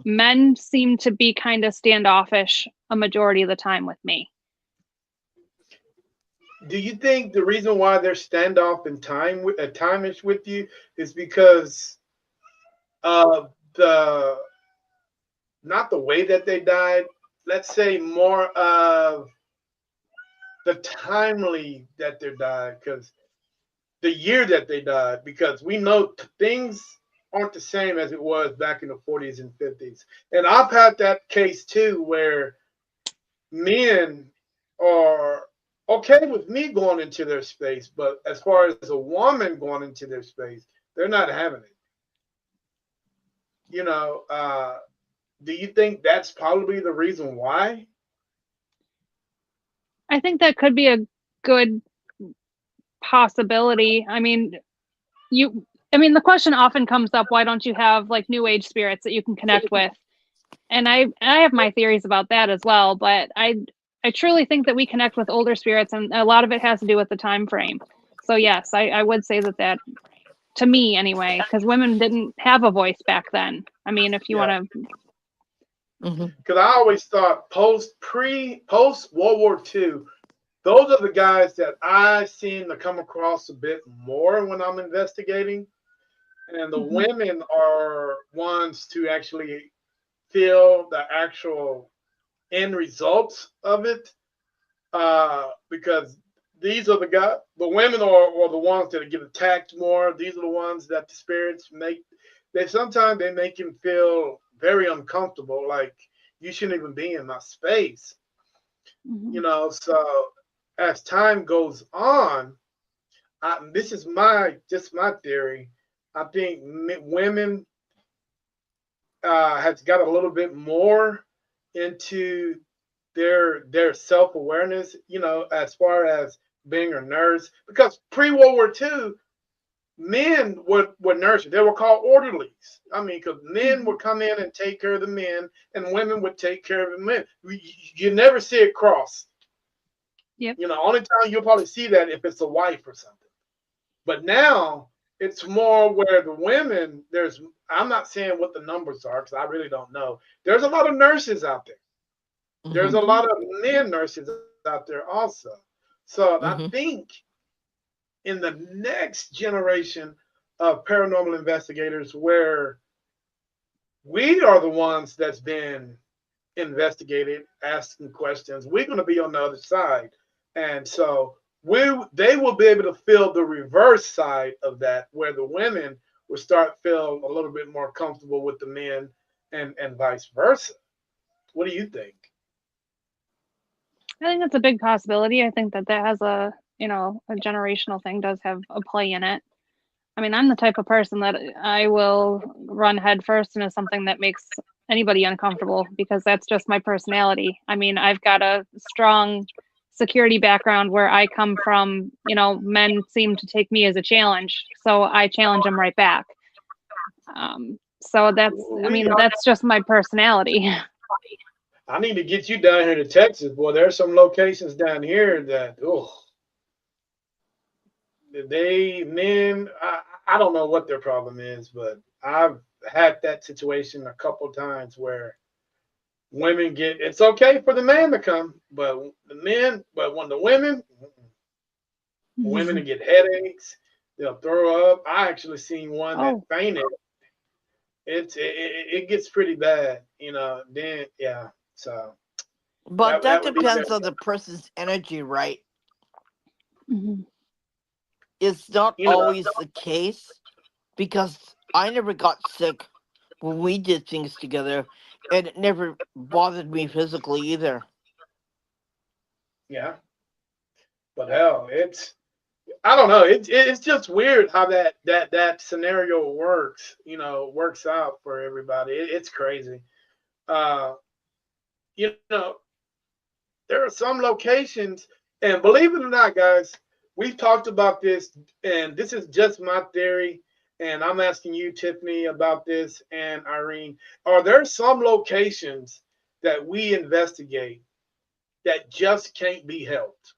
Men seem to be kind of standoffish a majority of the time with me. Do you think the reason why they're standoff in timeish with you is because of the not the way that they died? Let's say more of the timely that they died, because the year that they died, because we know things aren't the same as it was back in the 40s and 50s. And I've had that case too where men are okay with me going into their space, but as far as a woman going into their space, they're not having it. You know, do you think that's probably the reason why? I think that could be a good possibility. You, I mean, the question often comes up, why don't you have like new age spirits that you can connect with? And I have my theories about that as well, but I truly think that we connect with older spirits, and a lot of it has to do with the time frame. So yes, I would say that to me anyway, because women didn't have a voice back then. I mean, if you Yeah, want to. Hmm. because I always thought post World War II, those are the guys that I seem to come across a bit more when I'm investigating. And the Mhm. women are ones to actually feel the actual end results of it. Because these are the women are the ones that get attacked more. These are the ones that the spirits make. They make him feel very uncomfortable, like you shouldn't even be in my space. Mhm. So as time goes on, this is my theory. I think women has got a little bit more into their self awareness. You know, as far as being a nurse, because pre World War II, men were nurses. They were called orderlies. I mean, because men Mhm. would come in and take care of the men, and women would take care of the men. You never see it cross. Yep. You know, only time you'll probably see that if it's a wife or something. But now it's more where the women, I'm not saying what the numbers are because I really don't know. There's a lot of nurses out there. There's Mm-hmm. a Mhm. lot of men nurses out there also. So I Mm-hmm. think in the next generation of paranormal investigators, where we are the ones that's been investigated, asking questions, we're going to be on the other side. And so they will be able to feel the reverse side of that, where the women will start feel a little bit more comfortable with the men, and vice versa. What do you think? I think that's a big possibility. I think that that has a generational thing does have a play in it. I mean, I'm the type of person that I will run headfirst into something that makes anybody uncomfortable because that's just my personality. I mean, I've got a strong security background where I come from, men seem to take me as a challenge, so I challenge them right back. So I We mean, that's just my personality. I need to get you down here to Texas. Boy, there's some locations down here that they men. I don't know what their problem is, but I've had that situation a couple times where women get, it's okay for the man to come, but when the women get headaches, they'll throw up. I actually seen one that Oh, fainted. It gets pretty bad, you know. Then yeah, so But that that would be depends that. on the person's energy, right? mhm. It's not You know, always the case because I never got sick when we did things together, and it never bothered me physically either. yeah, but hell, I don't know. It's just weird how that scenario works. You know, works out for everybody. It's crazy. Uh, you know, there are some locations, and believe it or not, guys, we've talked about this, and this is just my theory. And I'm asking you, Tiffany, about this, and Irene. Are there some locations that we investigate that just can't be helped?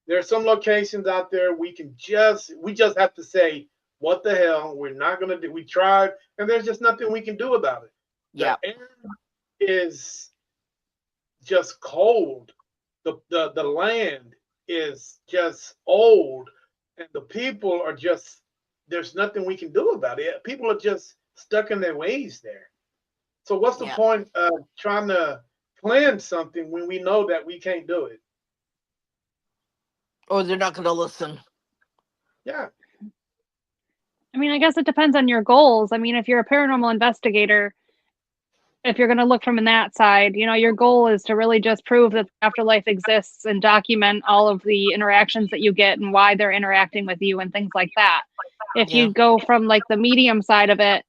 There are some locations out there we just have to say, what the hell? We're not gonna do. We tried, and there's just nothing we can do about it. The Yeah, air is just cold. The land is just old, and the people are just, there's nothing we can do about it. People are just stuck in their ways there. So what's the yeah. point of trying to plan something when we know that we can't do it? Or they're not going to listen. Yeah, I mean, I guess it depends on your goals. I mean, if you're a paranormal investigator, if you're going to look from that side, your goal is to really just prove that the afterlife exists and document all of the interactions that you get and why they're interacting with you and things like that. If Yeah, you go from like the medium side of it,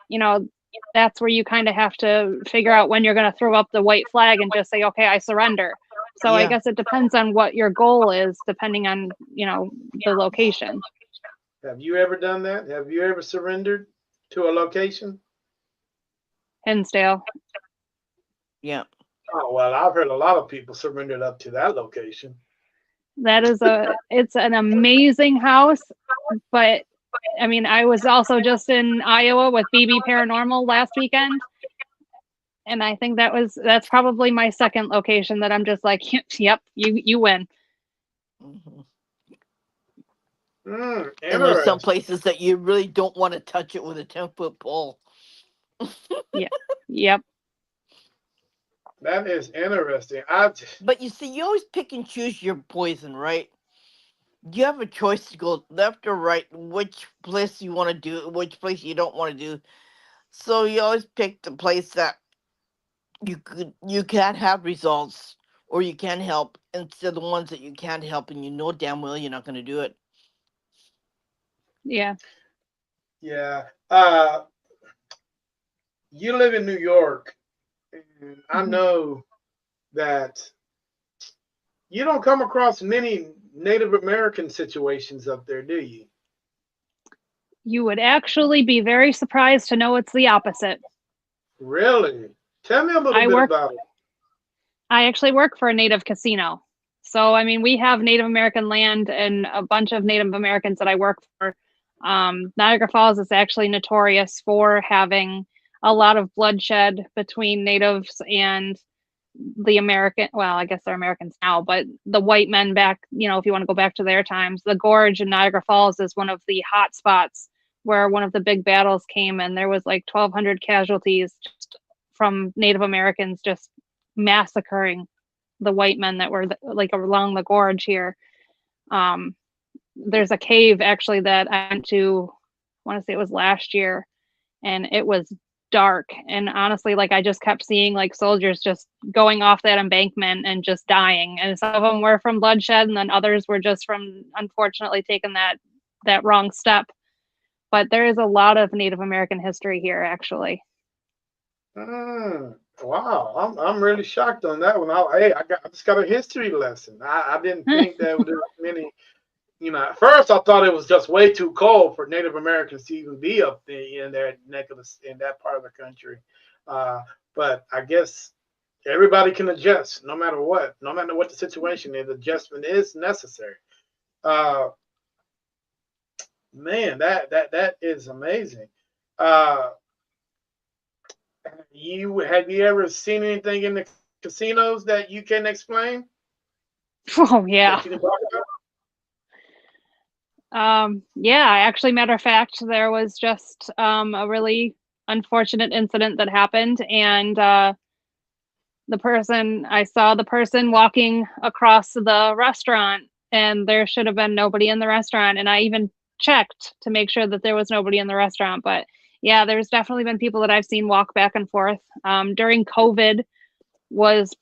you know, that's where you kind of have to figure out when you're going to throw up the white flag and just say, okay, I surrender. So I yeah. guess it depends on what your goal is, depending on, the location. have you ever done that? Have you ever surrendered to a location? Hinsdale. Yeah. Oh well, I've heard a lot of people surrendered up to that location. It's an amazing house, but I mean, I was also just in Iowa with BB Paranormal last weekend, and I think that's probably my second location that I'm just like, yep, you win. Hmm. And there's some Interesting. places that you really don't want to touch it with a 10-foot pole. Yeah, yep. That is interesting. But you see, you always pick and choose your poison, right? You have a choice to go left or right, which place you want to do, which place you don't want to do. So you always pick the place that you can have results or you can help, instead of the ones that you can't help and you know damn well you're not going to do it. Yeah. Yeah. You live in New York, and I Mhm. know that you don't come across many Native American situations up there, do you? You would actually be very surprised to know it's the opposite. Really? Tell me a little I bit work about it. I actually work for a Native casino. So, I mean, we have Native American land and a bunch of Native Americans that I work for. Niagara Falls is actually notorious for having a lot of bloodshed between Natives and the American, well, I guess they're Americans now, but the white men back, if you want to go back to their times, the gorge in Niagara Falls is one of the hot spots where one of the big battles came, and there was like 1,200 casualties just from Native Americans just massacring the white men that were like along the gorge here. Um, there's a cave actually that I went to, I want to say it was last year, and it was dark. And honestly, like I just kept seeing like soldiers just going off that embankment and just dying. And some of them were from bloodshed, and then others were just from unfortunately taking that wrong step. But there is a lot of Native American history here, actually. Mm, wow, I'm really shocked on that one. I just got a history lesson. I didn't think that there was many. At first I thought it was just way too cold for Native Americans to even be up there in their neck of in that part of the country. Uh, but I guess everybody can adjust, no matter what the situation is. Adjustment is necessary. Uh, Man, that is amazing. Uh, you ever seen anything in the casinos that you can explain Oh yeah. that you can talk about? Yeah, actually, matter of fact, there was just a really unfortunate incident that happened, and I saw the person walking across the restaurant, and there should have been nobody in the restaurant, and I even checked to make sure that there was nobody in the restaurant. But yeah, there's definitely been people that I've seen walk back and forth. During COVID was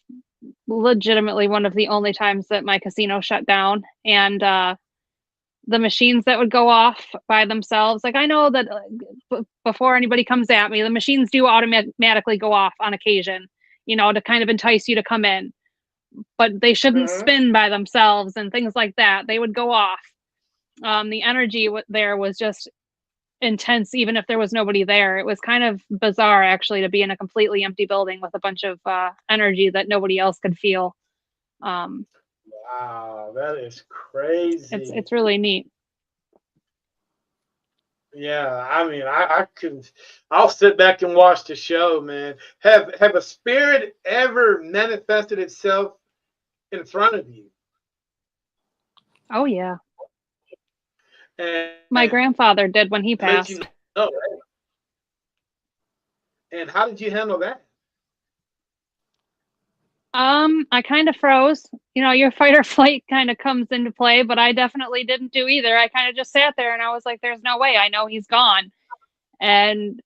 legitimately one of the only times that my casino shut down, and the machines that would go off by themselves. Like I know that before anybody comes at me, the machines do automatically go off on occasion, to kind of entice you to come in, but they shouldn't Hmm. spin by themselves and things like that. They would go off. The energy there was just intense, even if there was nobody there. It was kind of bizarre, actually, to be in a completely empty building with a bunch of energy that nobody else could feel. Um, Wow, that is it's crazy. it's really neat. Yeah, I mean, I couldn't. I'll sit back and watch the show, man. Have a spirit ever manifested itself in front of you? Oh yeah, And my grandfather did when he let you passed. know, right? And how did you handle that? I kind of froze. Your fight or flight kind of comes into play, but I definitely didn't do either. I kind of just sat there and I was like, there's no way. I know he's gone. And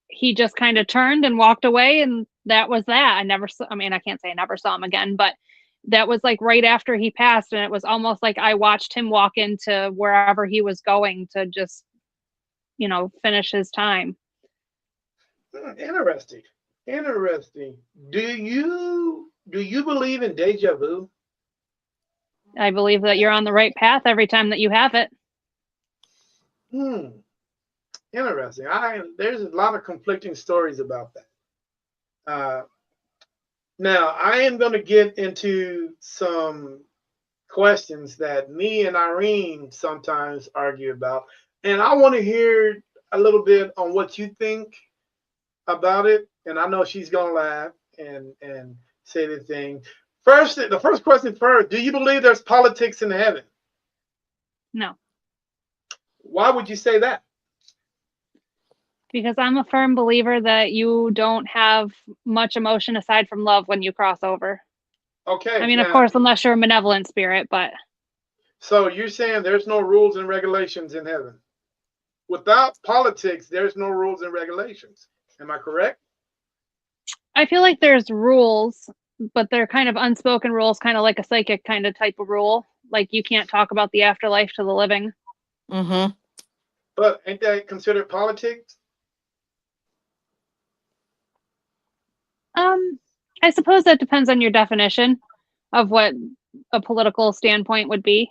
he just kind of turned and walked away, and that was that. I mean, I can't say I never saw him again, but that was like right after he passed, and it was almost like I watched him walk into wherever he was going to just, finish his time. Interesting. Interesting. Do you believe in deja vu? I believe that you're on the right path every time that you have it. Hmm. Interesting. There's a lot of conflicting stories about that. Uh, Now I am going to get into some questions that me and Irene sometimes argue about, and I want to hear a little bit on what you think about it. And I know she's going to laugh and say the thing. First, the first question first: do you believe there's politics in heaven? No, Why would you say that? because I'm a firm believer that you don't have much emotion aside from love when you cross over. I Okay, mean, of now, course, unless you're a benevolent spirit, but so you're saying there's no rules and regulations in heaven. Without politics, there's no rules and regulations. Am I correct? I feel like there's rules but they're kind of unspoken rules, kind of like a psychic kind of type of rule. Like you can't talk about the afterlife to the living. Mm-hmm. But ain't that considered politics? Um, I suppose that depends on your definition of what a political standpoint would be.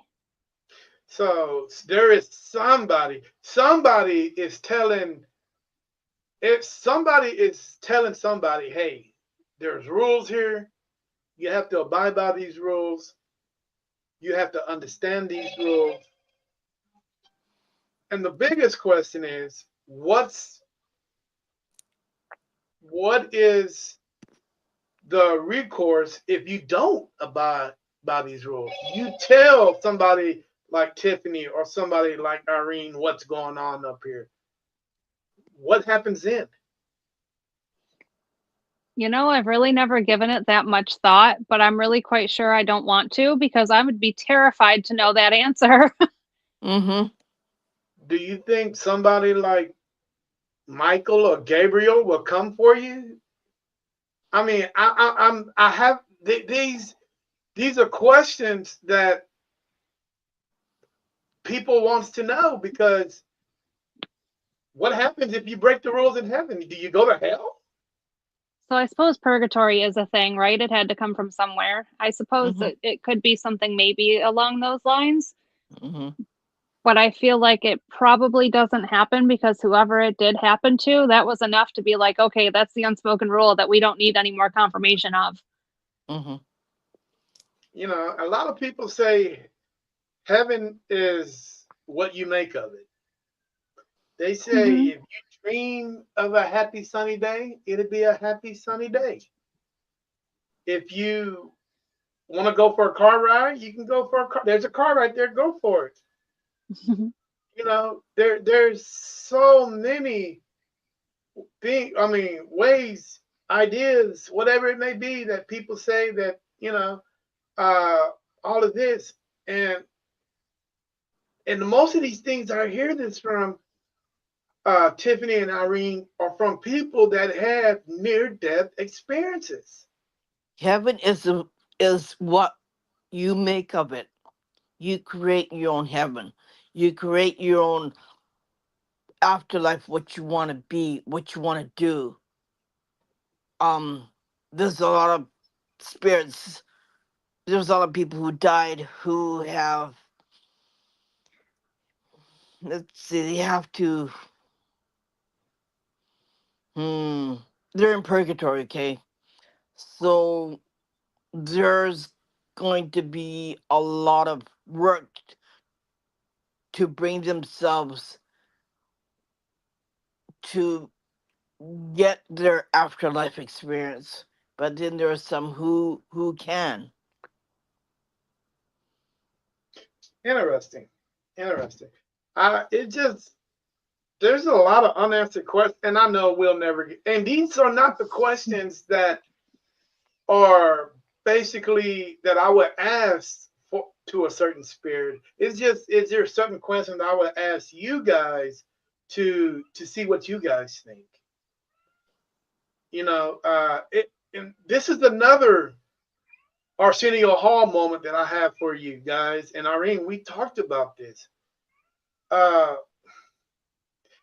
So there is somebody is telling, if somebody is telling somebody, hey, there's rules here. You have to abide by these rules. You have to understand these rules. And the biggest question is, what is the recourse if you don't abide by these rules? You tell somebody like Tiffany or somebody like Irene what's going on up here. What happens then? You know, I've really never given it that much thought, but I'm really quite sure I don't want to because I would be terrified to know that answer. Mm-hmm. Do you think somebody like Michael or Gabriel will come for you? I mean, I have these are questions that people wants to know, because what happens if you break the rules in heaven? Do you go to hell? So I suppose purgatory is a thing, right? It had to come from somewhere. I suppose Mm-hmm. that it could be something maybe along those lines, Mm-hmm. but I feel like it probably doesn't happen because whoever it did happen to, that was enough to be like, okay, that's the unspoken rule that we don't need any more confirmation of. Mm-hmm. You know, a lot of people say heaven is what you make of it. They say Hmm. if you dream of a happy sunny day, it'll be a happy sunny day. If you want to go for a car ride, you can go for a car. There's a car right there. Go for it. You know, there's so many things. I mean, ways, ideas, whatever it may be, that people say that uh, all of this, and most of these things I hear this from Tiffany and Irene are from people that have near death experiences. Heaven is what you make of it. You create your own heaven. You create your own afterlife. What you want to be. What you want to do. Um. There's a lot of spirits. There's a lot of people who died who have. Let's see. They have to. Hmm. They're in purgatory. Okay. So there's going to be a lot of work to bring themselves to get their afterlife experience, but then there are some who can. Interesting, interesting. It just there's a lot of unanswered questions, and I know we'll never get. And these are not the questions that are basically that I would ask for to a certain spirit. It's just, is there certain questions I would ask you guys to see what you guys think? And this is another Arsenio Hall moment that I have for you guys. And Irene, we talked about this. Uh,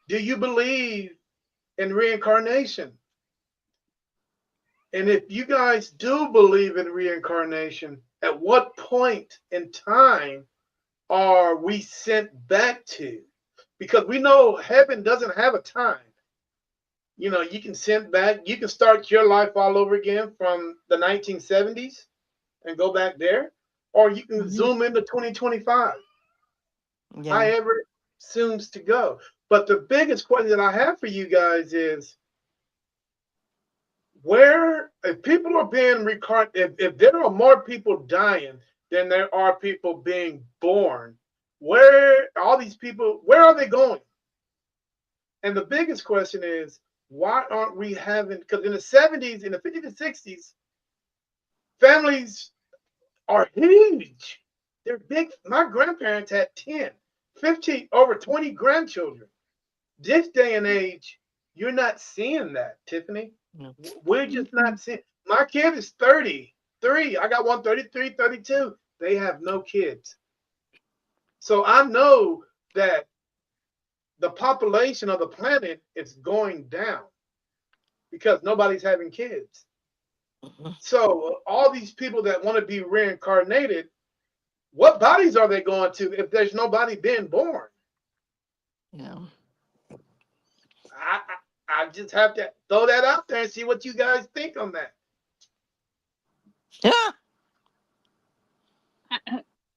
do you believe in reincarnation? And if you guys do believe in reincarnation, at what point in time are we sent back to? Because we know heaven doesn't have a time. You know, you can send back, you can start your life all over again from the 1970s and go back there, or you can Hmm. zoom into 2025, Yeah. however it seems to go. But the biggest question that I have for you guys is, where, if people are being reincarnated, if there are more people dying than there are people being born, where all these people, where are they going? And the biggest question is, why aren't we having, because in the 70s, in the 50s and 60s, families are huge. They're big. My grandparents had 10, 15, over 20 grandchildren. This day and age, you're not seeing that, Tiffany. No. We're just not seeing. My kid is 30. 33. I got one 33, 32. They have no kids. So I know that the population of the planet is going down because nobody's having kids. Mhm. So all these people that want to be reincarnated, what bodies are they going to if there's nobody being born? Yeah. I just have to throw that out there and see what you guys think on that. Yeah.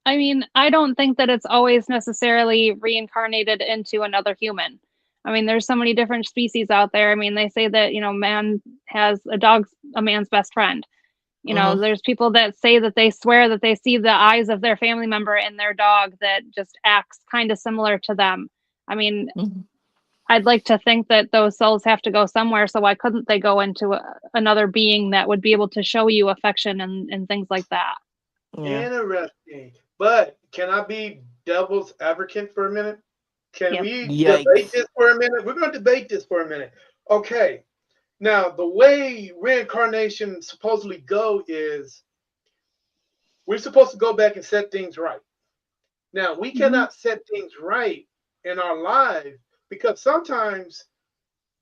I mean, I don't think that it's always necessarily reincarnated into another human. I mean, there's so many different species out there. I mean, they say that, man has a dog's a man's best friend. Hmm. There's people that say that they swear that they see the eyes of their family member in their dog that just acts kind of similar to them. I mean, Hmm. I'd like to think that those souls have to go somewhere. So why couldn't they go into another being that would be able to show you affection and things like that? Yeah. Interesting. But can I be devil's advocate for a minute? Can Yep. we debate Yikes. this for a minute? We're going to debate this for a minute. Okay. Now, the way reincarnation supposedly go is we're supposed to go back and set things right. Now, we Hmm. cannot set things right in our lives because sometimes,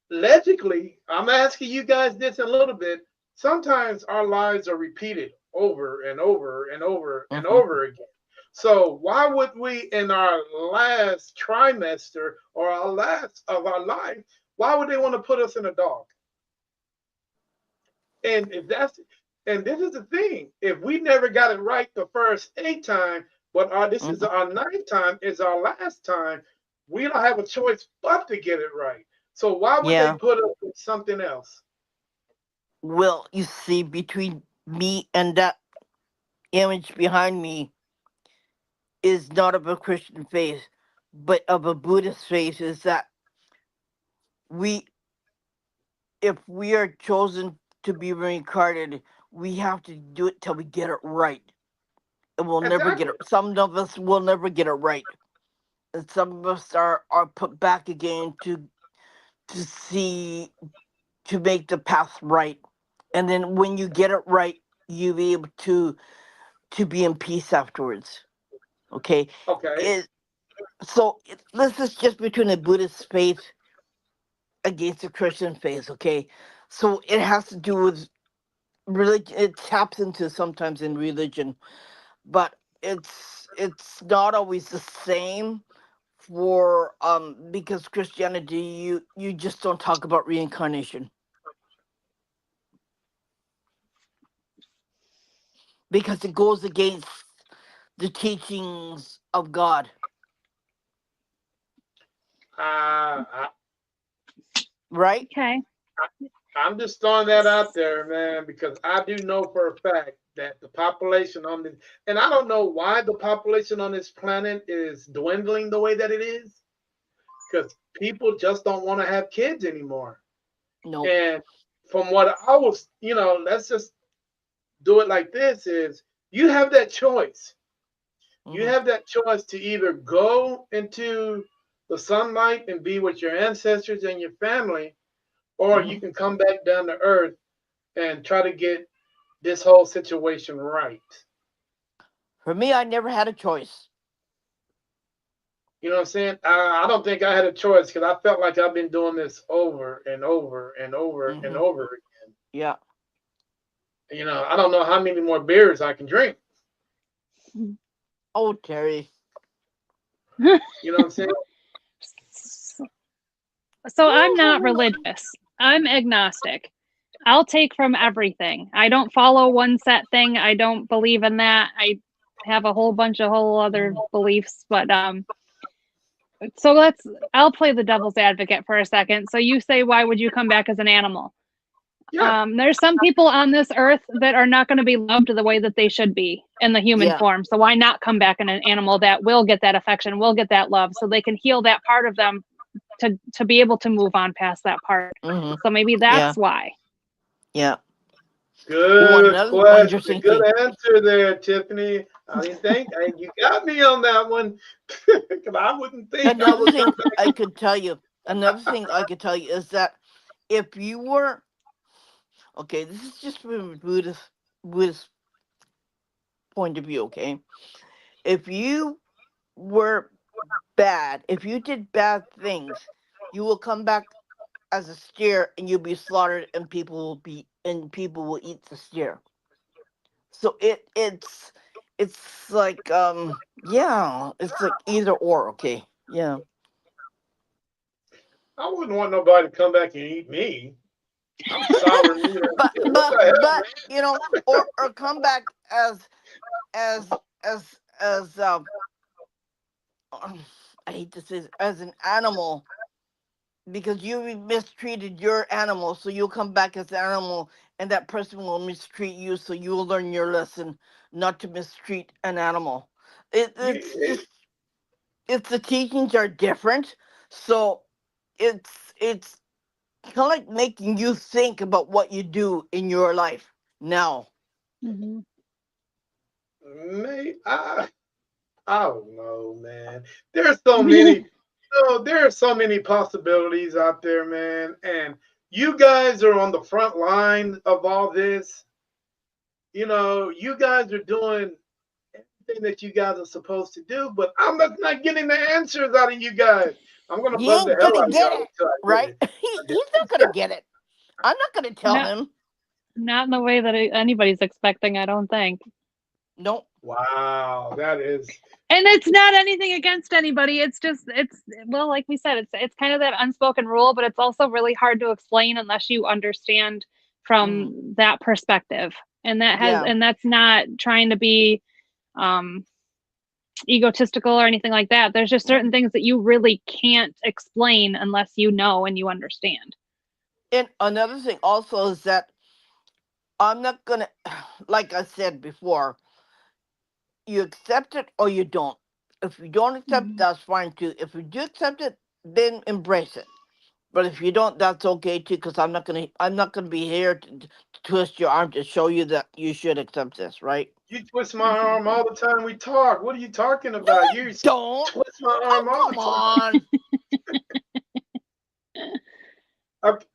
logically, I'm asking you guys this in a little bit. Sometimes our lives are repeated over and over and over and Hmm. over again. So why would we, in our last trimester or our last of our life, why would they want to put us in a dog? And if that's and this is the thing, if we never got it right the first 8 times, but this is Hmm. our ninth time, is our last time, we don't have a choice but to get it right. So why would they Yeah. put us with something else? Well, you see, between me and that image behind me is not of a Christian faith, but of a Buddhist faith. Is that we, if we are chosen to be reincarnated, we have to do it till we get it right. And we'll never get Exactly. it. Some of us will never get it right, and some of us are put back again to see to make the path right. And then when you get it right, you'll be able to be in peace afterwards. Okay, Okay. it this is just between the Buddhist faith against the Christian faith. Okay, so it has to do with religion. It taps into sometimes in religion, but it's not always the same for because Christianity, you just don't talk about reincarnation because it goes against the teachings of God, I, right? Okay. I'm just throwing that out there, man, because I do know for a fact that the population on this, and I don't know why the population on this planet is dwindling the way that it is, because people just don't want to have kids anymore. Nope. And from what I was, let's just do it like this: is you have that choice. You Hmm. have that choice to either go into the sunlight and be with your ancestors and your family, or you Hmm. can come back down to earth and try to get this whole situation right. For me, I never had a choice. You know what I'm saying? I don't think I had a choice because I felt like I've been doing this over and over and over and Hmm. over again. Yeah. I don't know how many more beers I can drink. Oh, Terry. You know what I'm saying? So I'm not religious. I'm agnostic. I'll take from everything. I don't follow one set thing. I don't believe in that. I have a whole bunch of whole other beliefs, but so I'll play the devil's advocate for a second. So you say, why would you come back as an animal? Yeah. There's some people on this earth that are not going to be loved the way that they should be in the human Yeah. form. So why not come back in an animal that will get that affection, will get that love, so they can heal that part of them to be able to move on past that part. Hmm. So maybe Yeah. that's why. Yeah. Well, Good another question. interesting Good thing. answer there, Tiffany. I didn't think you got me on that one because I wouldn't think I Another would come thing back. I could tell you. Another thing I could tell you is that if you were okay, this is just from Buddhist. point of view, okay? If you were bad, if you did bad things, you will come back as a steer and you'll be slaughtered and people will eat the steer. So it's like yeah, it's like either or, okay. Yeah. I wouldn't want nobody to come back and eat me. I'm solid meat and But shit. What but the hell, but man? you know, or come back as I hate to say this, as an animal because you mistreated your animal, so you'll come back as an animal, and that person will mistreat you, so you will learn your lesson not to mistreat an animal. You, It's just it's the teachings are different, so it's kind of like making you think about what you do in your life now. Hmm. mate, I don't know, man. There's so many, there are so many possibilities out there, man. And you guys are on the front line of all this. You guys are doing everything that you guys are supposed to do, but I'm not getting the answers out of you guys. I'm gonna He bug the ain't hell gonna out of get y'all it, until I get right? it. I He's just- not gonna get it. I'm not gonna tell No, him. not in the way that anybody's expecting, I don't think. No. Wow, that is. And it's not anything against anybody. It's just it's well, like we said, it's kind of that unspoken rule, but it's also really hard to explain unless you understand Mm, from that perspective. yeah. And that's not trying to be um egotistical or anything like that. There's just certain Mm. things that you really can't explain unless you know and you understand. And another thing also is that I'm not gonna, like I said before, you accept it or you don't. If you don't accept it, Hmm. that's fine too. If you do accept it, then embrace it. But if you don't, that's okay too. Because I'm not gonna be here to twist your arm to show you that you should accept this, right? You twist my arm Exactly. all the time we talk. What are you talking No, about? I You don't. twist my Oh, arm all the come time. on. Okay,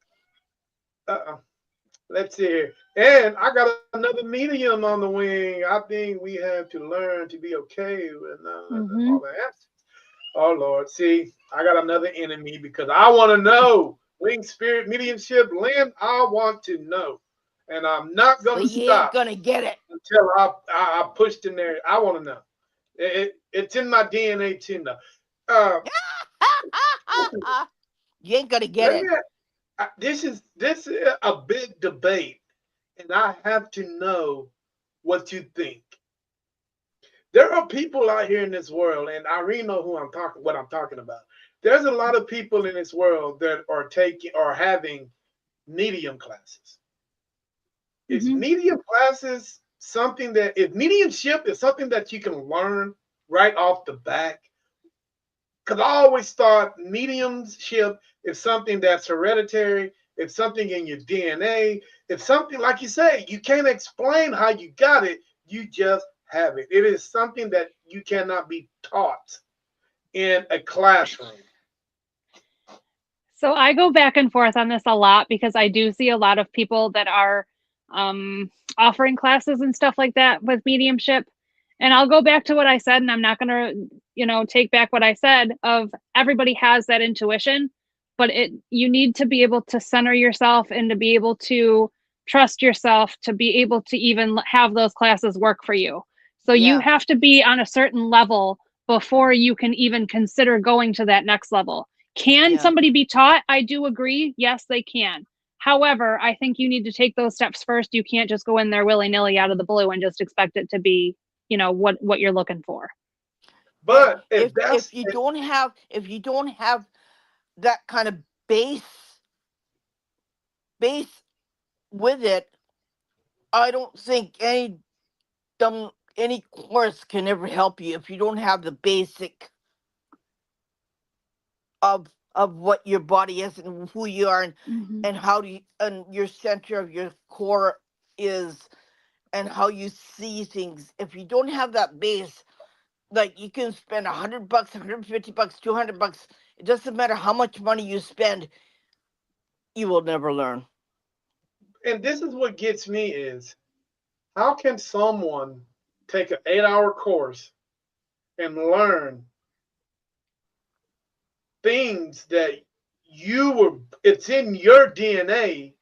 uh-uh. Let's see here. And I got another medium on the wing. I think we have to learn to be okay with all Hmm. the answers. Oh Lord, see, I got another enemy because I want to know. Wing spirit mediumship, Lynn, I want to know. And I'm not But gonna you ain't stop gonna get it. until I pushed in there. I want to know. It's in my DNA to know. Uh, You ain't gonna get let it. me. This is a big debate, and I have to know what you think. There are people out here in this world, and Irene know who I'm talking, what I'm talking about. There's a lot of people in this world that are taking or having medium classes. Is Hmm. medium classes something that if mediumship is something that you can learn right off the bat? Because I always thought mediumship is something that's hereditary, it's something in your DNA, it's something like you say, you can't explain how you got it, you just have it. It is something that you cannot be taught in a classroom. So I go back and forth on this a lot because I do see a lot of people that are um, offering classes and stuff like that with mediumship. And I'll go back to what I said, and I'm not going to, take back what I said of everybody has that intuition, but you need to be able to center yourself and to be able to trust yourself to be able to even have those classes work for you. So you Yeah, have to be on a certain level before you can even consider going to that next level. Can yeah. somebody be taught? I do agree. Yes, they can. However, I think you need to take those steps first. You can't just go in there willy nilly out of the blue and just expect it to be, what you're looking for. And But if if that's you don't have that kind of base with it, I don't think any course can ever help you if you don't have the basic of what your body is and who you are Hmm. and how do you, and your center of your core is and how you see things. If you don't have that base, like you can spend $100, $150, $200. It doesn't matter how much money you spend, you will never learn. and this is what gets me is how can someone take an 8-hour course and learn things that it's in your DNA,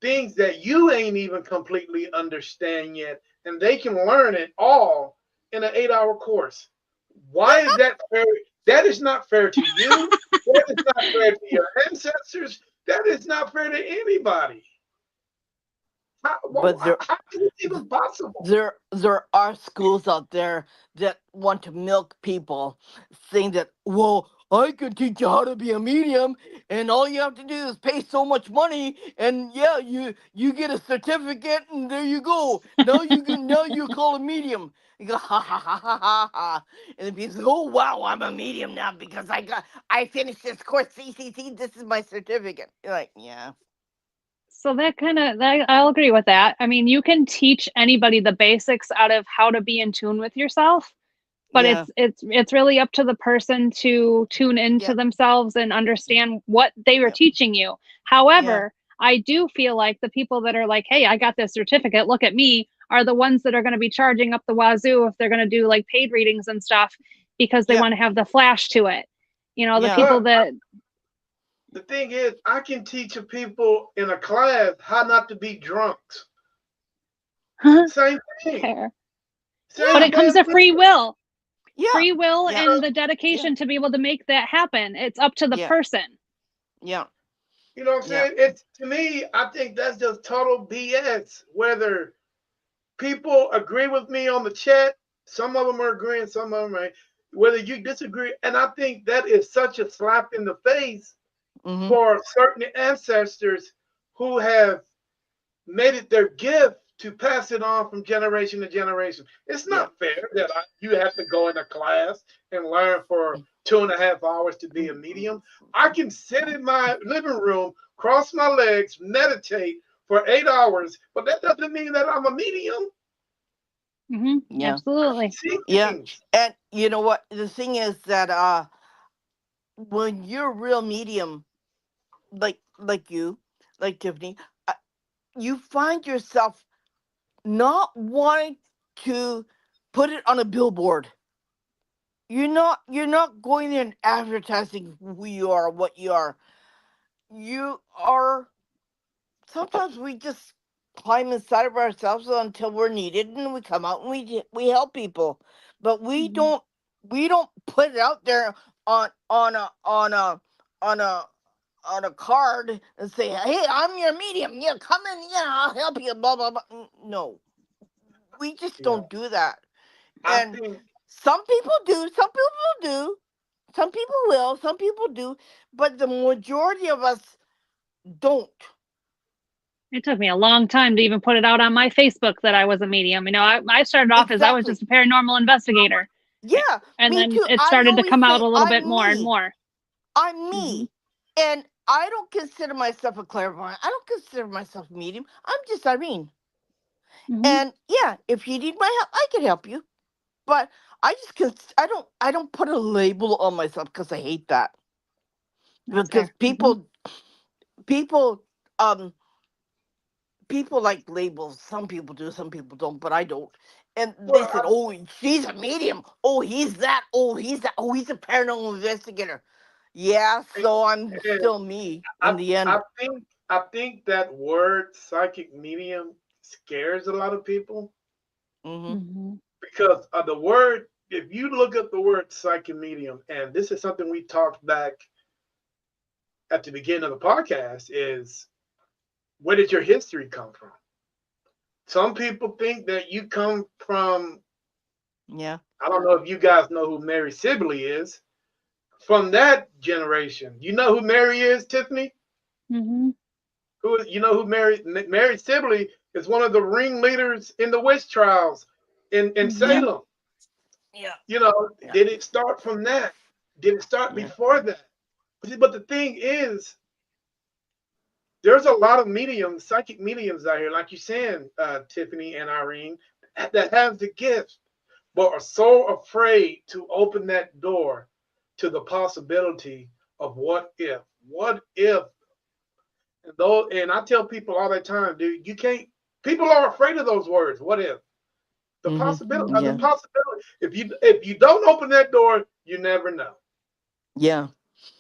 things that you ain't even completely understand yet, and they can learn it all in an 8-hour course. Why is that fair? That is not fair to you. That is not fair to your ancestors. That is not fair to anybody. But How is it even possible? there are schools out there that want to milk people, saying that, well, I can teach you how to be a medium, and all you have to do is pay so much money, and yeah, you get a certificate, and there you go. Now you call a medium. You go ha ha ha ha ha ha, and then people say, oh wow, I'm a medium now because I finished this course. See, this is my certificate. You're like, yeah, So that kind of, I'll agree with that. I mean, you can teach anybody the basics out of how to be in tune with yourself, but yeah, it's really up to the person to tune into yeah, themselves and yeah, understand what they were yeah, teaching you. yeah, However, I do feel like the people that are like, hey, I got this certificate, look at me, are the ones that are going to be charging up the wazoo if they're going to do like paid readings and stuff because they yeah, want to have the flash to it. You know, the yeah. people But that the thing is, I can teach people in a class how not to be drunks. Same thing. fair. But Same it comes damn to thing. free will. Yeah, Free will yeah, and the yeah, dedication to be able to make that happen. It's up to the yeah, person. yeah, You know what I'm yeah, saying? It's to me, I think that's just total BS. Whether people agree with me on the chat, some of them are agreeing, some of them ain't. Whether you disagree, and I think that is such a slap in the face mm-hmm, for certain ancestors who have made it their gift to pass it on from generation to generation. It's yeah, not fair that you have to go in a class and learn for 2.5 hours to be a medium. I can sit in my living room, cross my legs, meditate for 8 hours, but that doesn't mean that I'm a medium. yeah, I can Absolutely. see yeah. things. And you know what? The thing is that when you're a real medium, like you, like Tiffany, uh, you find yourself not wanting to put it on a billboard. You're not going there and advertising who you are, what you are. You are sometimes we just climb inside of ourselves until we're needed and we come out and we help people, but Mhm. we don't put it out there on a on a card and say, hey, I'm your medium, yeah, come in, yeah, I'll help you, blah blah blah. No, we just Yeah, don't do that. I And think. some people do, some people will, some people do, but the majority of us don't. It took me a long time to even put it out on my Facebook that I was a medium. You know, I started off as I was Exactly. just a paranormal investigator. Yeah, And me then too. it I started to always come out say a little bit I'm more and me. more. I'm Hmm. me. And I don't consider myself a clairvoyant. I don't consider myself a medium. I'm just Irene. Hmm. And yeah, if you need my help, I can help you. But I don't put a label on myself because I hate that. That's Because fair. Hmm. people um people like labels. Some people do, some people don't, but I don't. And they Well, said, "Oh, she's a medium. Oh, he's that. Oh, he's that. Oh, he's a paranormal investigator." Yeah, so I'm and still me in I, the I end. think that word psychic medium scares a lot of people Mhm. Hmm. because of the word. If you look up the word psychic medium, and this is something we talked back at the beginning of the podcast, is where did your history come from? Some people think that you come from. Yeah. I don't know if you guys know who Mary Sibley is. From that generation, you know who Mary is, Tiffany? Hmm. Who you know who Mary Sibley is one of the ringleaders in the witch trials in Hmm. Yeah. Salem. Yeah. You know, Yeah. did it start from that? Did it start Yeah. before that? But the thing is, there's a lot of mediums, psychic mediums out here, like you're saying, Tiffany and Irene, that have the gift, but are so afraid to open that door to the possibility of what if. What if? And I tell people all the time, dude, you can't. People are afraid of those words. What if? The Yeah. possibility. If you don't open that door, you never know. Yeah.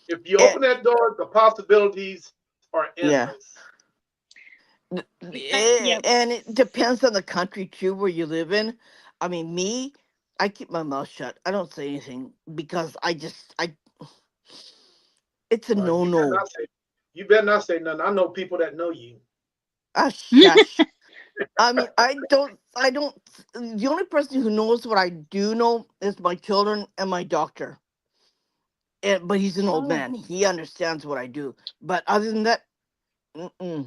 If you Eh, open that door, the possibilities are yeah. endless. Yep. And it depends on the country too where you live in. I mean, me, I keep my mouth shut. I don't say anything because I it's a Well, no no. you better not say nothing. I know people that know you. Ah, shush. I mean, I don't. The only person who knows what I do know is my children and my doctor. But he's an old Oh. man. He understands what I do. But other than that,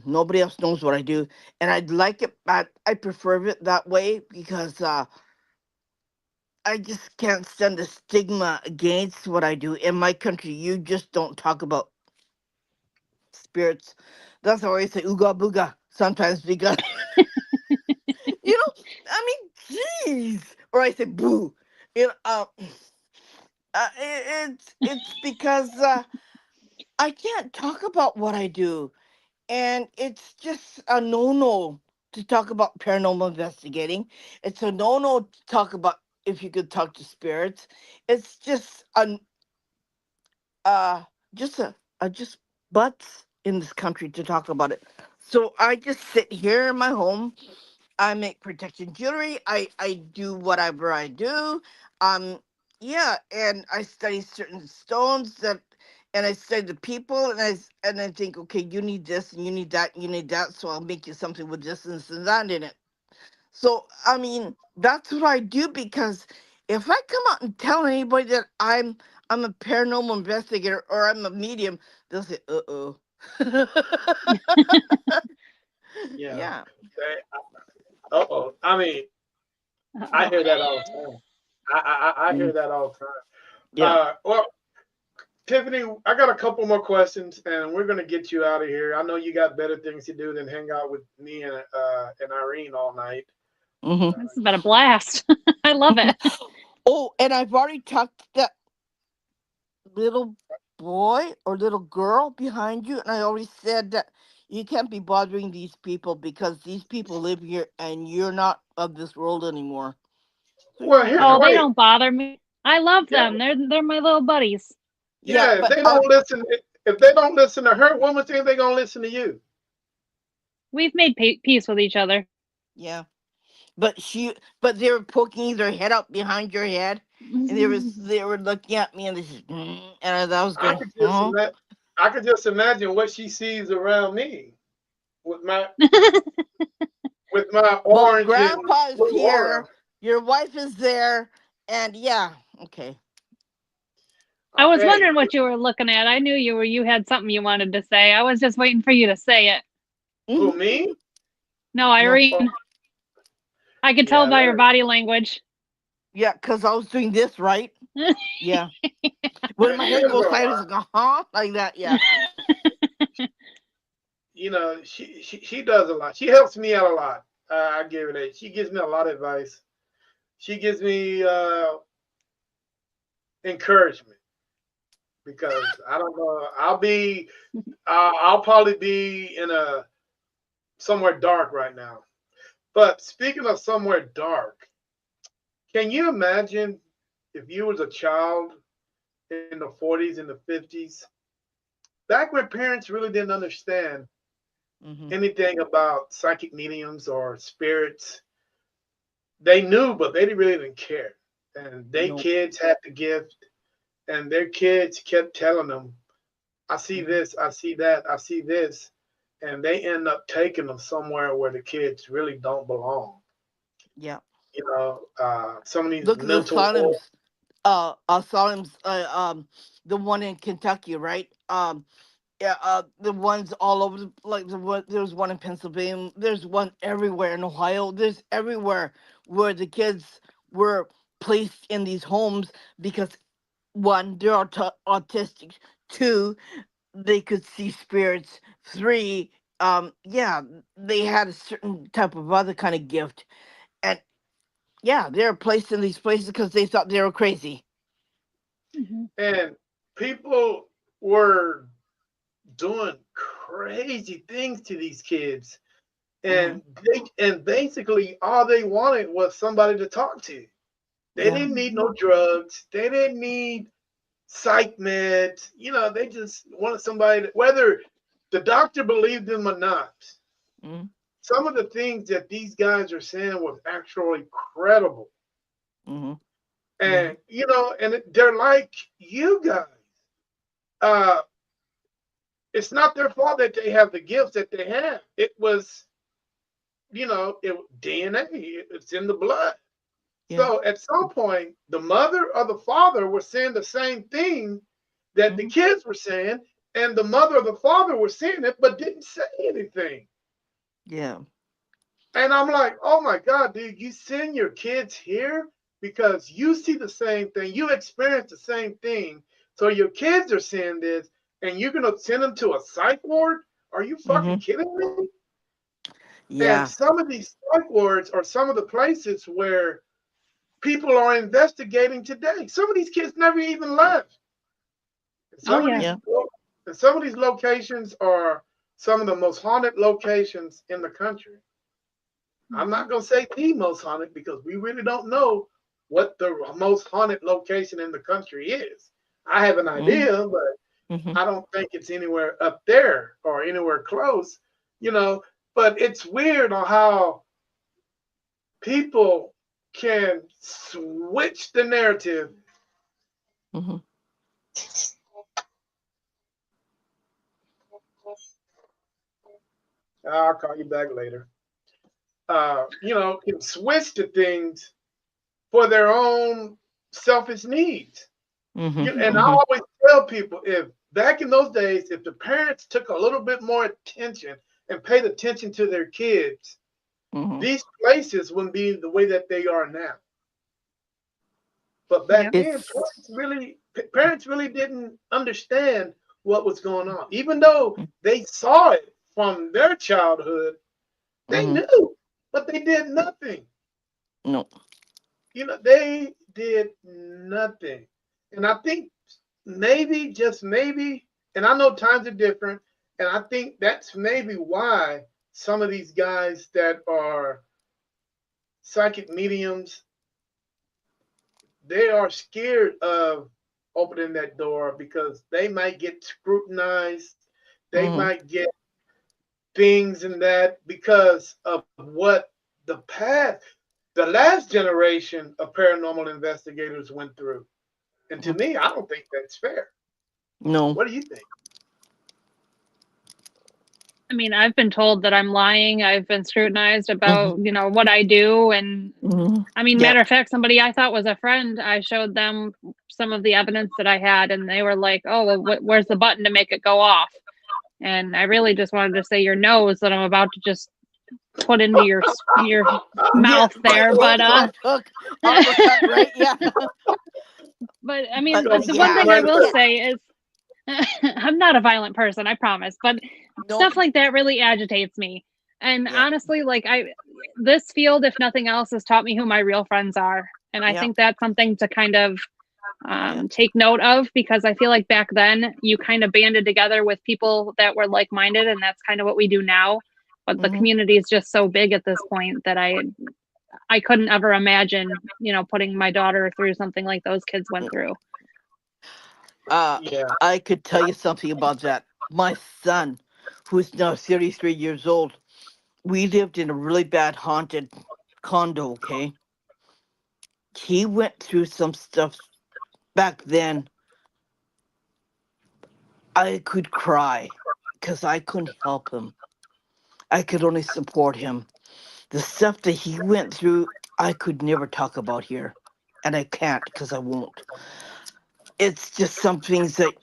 nobody else knows what I do. And I'd like it. I prefer it that way because I just can't stand the stigma against what I do. In my country, you just don't talk about spirits. That's why I say ooga booga sometimes because you know, I mean, jeez. Or I say boo. You know, it's because I can't talk about what I do, and it's just a no no to talk about paranormal investigating. It's a no no to talk about if you could talk to spirits. It's uh just a just butts in this country to talk about it. So I just sit here in my home. I make protection jewelry. I do whatever I do. Um, yeah, and I study certain stones that, and I study the people, and I think, okay, you need this, and you need that, and you need that, so I'll make you something with this and that in it. So I mean, that's what I do because if I come out and tell anybody that I'm a paranormal investigator or I'm a medium, they'll say, uh oh. Yeah. Yeah, Uh-oh. I mean, I Uh-oh. hear that all the time. I hear mm, that all the time. yeah. Well, Tiffany, I got a couple more questions, and we're gonna get you out of here. I know you got better things to do than hang out with me and Irene all night. Hmm. This has been a blast. I love it. Oh, and I've already talked to that little boy or little girl behind you, and I already said that you can't be bothering these people because these people live here and you're not of this world anymore. So Well, you're here, Oh, okay. they wait, don't bother me. I love yeah, them. They're my little buddies. Yeah, yeah. If but they I don't listen, if they don't listen to her, woman, think they gonna listen to you? We've made peace with each other. yeah, but they were poking their head up behind your head, and they were looking at me, and they said, and I was I going, could just huh? imagine. I could just imagine what she sees around me with my Well, orange and Grandpa is blue aura. here, your wife is there, and yeah, okay. I was Okay, wondering what you were looking at. I knew you had something you wanted to say. I was just waiting for you to say it. who Hmm. me? No, No, Oh, Irene. I could tell yeah, by your body language. yeah, because I was doing this right. Yeah. When my head there's goes a sideways, I lot. go, huh? Like that, yeah. You know, she does a lot. She helps me out a lot. I give it that. She gives me a lot of advice. She gives me encouragement because I don't know. I'll probably be in a somewhere dark right now. But speaking of somewhere dark, can you imagine if you was a child in the 40s and the 50s, back when parents really didn't understand Hmm. anything about psychic mediums or spirits? They knew, but they really didn't care. And they Nope. kids had the gift, and their kids kept telling them, I see Hmm. this, I see that, I see this. And they end up taking them somewhere where the kids really don't belong. Yeah. Some of these Look at the mental, asylums. Asylums. The one in Kentucky, right? Yeah. The ones all over. Like the one. There's one in Pennsylvania. There's one everywhere in Ohio. There's everywhere where the kids were placed in these homes because one, they're autistic. Two, they could see spirits. Three, yeah, they had a certain type of other kind of gift, and yeah, they were placed in these places because they thought they were crazy. Mhm. and people were doing crazy things to these kids. Mhm. And basically all they wanted was somebody to talk to. They Yeah. didn't need Mhm. no drugs. They didn't need psych meds. They just wanted somebody that, whether the doctor believed them or not, Mhm. some of the things that these guys are saying was actually credible. Mhm. Yeah. And they're like you guys. Uh, it's not their fault that they have the gifts that they have. It was, DNA. It's in the blood. Yeah. So at some point, the mother or the father were saying the same thing that the Mhm. kids were saying, and the mother or the father were saying it, but didn't say anything. Yeah. And I'm like, oh my God, dude, you send your kids here because you see the same thing, you experience the same thing. So your kids are saying this, and you're gonna send them to a psych ward? Are you fucking Mhm. kidding me? And Yeah. some of these psych wards are some of the places where people are investigating today. Some of these kids never even left. Oh Some of yeah. these Yeah. some of these locations are some of the most haunted locations in the country. I'm Mhm. not going to say the most haunted because we really don't know what the most haunted location in the country is. I have an Mhm. idea, but Mhm. I don't think it's anywhere up there or anywhere close, you know. But it's weird on how people can switch the narrative. Mhm. I'll call you back later. Can switch to things for their own selfish needs. Mhm. And I Mhm. Mhm. always tell people, if back in those days, if the parents took a little bit more attention and paid attention to their kids, Mhm. these places wouldn't be the way that they are now. But back Yep. then, It's. parents really didn't understand what was going on, even though they saw it from their childhood. They Mhm. knew, but they did nothing. No. They did nothing. And I think maybe, just maybe, and I know times are different, and I think that's maybe why some of these guys that are psychic mediums, they are scared of opening that door because they might get scrutinized. They Mhm. might get things and that because of what the past, the last generation of paranormal investigators went through. And to Mhm. me, I don't think that's fair. No. What do you think? I mean, I've been told that I'm lying. I've been scrutinized Mhm. about, what I do. And Mhm. I mean, Yep. matter of fact, somebody I thought was a friend, I showed them some of the evidence that I had, and they were like, "Oh, well, where's the button to make it go off?" And I really just wanted to say your nose that I'm about to just put into your Yeah. mouth My there. But uppercut. Right. Yeah. but I You mean, But don't the one fight yeah. thing I like will that. say is I'm not a violent person, I promise, but No. stuff like that really agitates me. And Yeah. honestly, like this field, if nothing else, has taught me who my real friends are. And I Yeah. think that's something to kind of Yeah. take note of, because I feel like back then you kind of banded together with people that were like minded, and that's kind of what we do now. But the Mhm. community is just so big at this point that I couldn't ever imagine, putting my daughter through something like those kids went through. Uh, Yeah. I could tell you something about that. My son, who's now 33 years old, we lived in a really bad haunted condo. Okay, he went through some stuff back then. I could cry because I couldn't help him. I could only support him. The stuff that he went through, I could never talk about here, and I can't because I won't. It's just some things that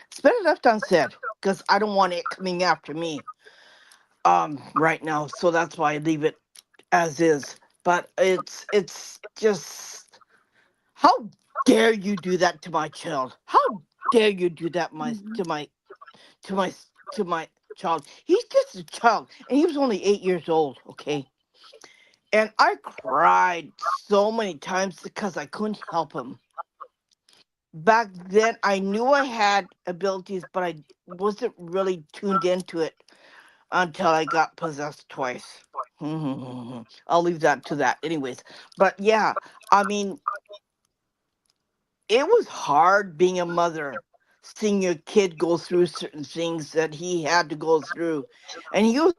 it's better left unsaid because I don't want it coming after me. Right now, so that's why I leave it as is. But it's just, how dare you do that to my child? How dare you do that my Mhm. to my to my to my child? He's just a child, and he was only 8 years old. Okay, and I cried so many times because I couldn't help him. Back then, I knew I had abilities, but I wasn't really tuned into it. until I got possessed twice. I'll leave that to that, anyways. But yeah, I mean, it was hard being a mother, seeing your kid go through certain things that he had to go through, and he was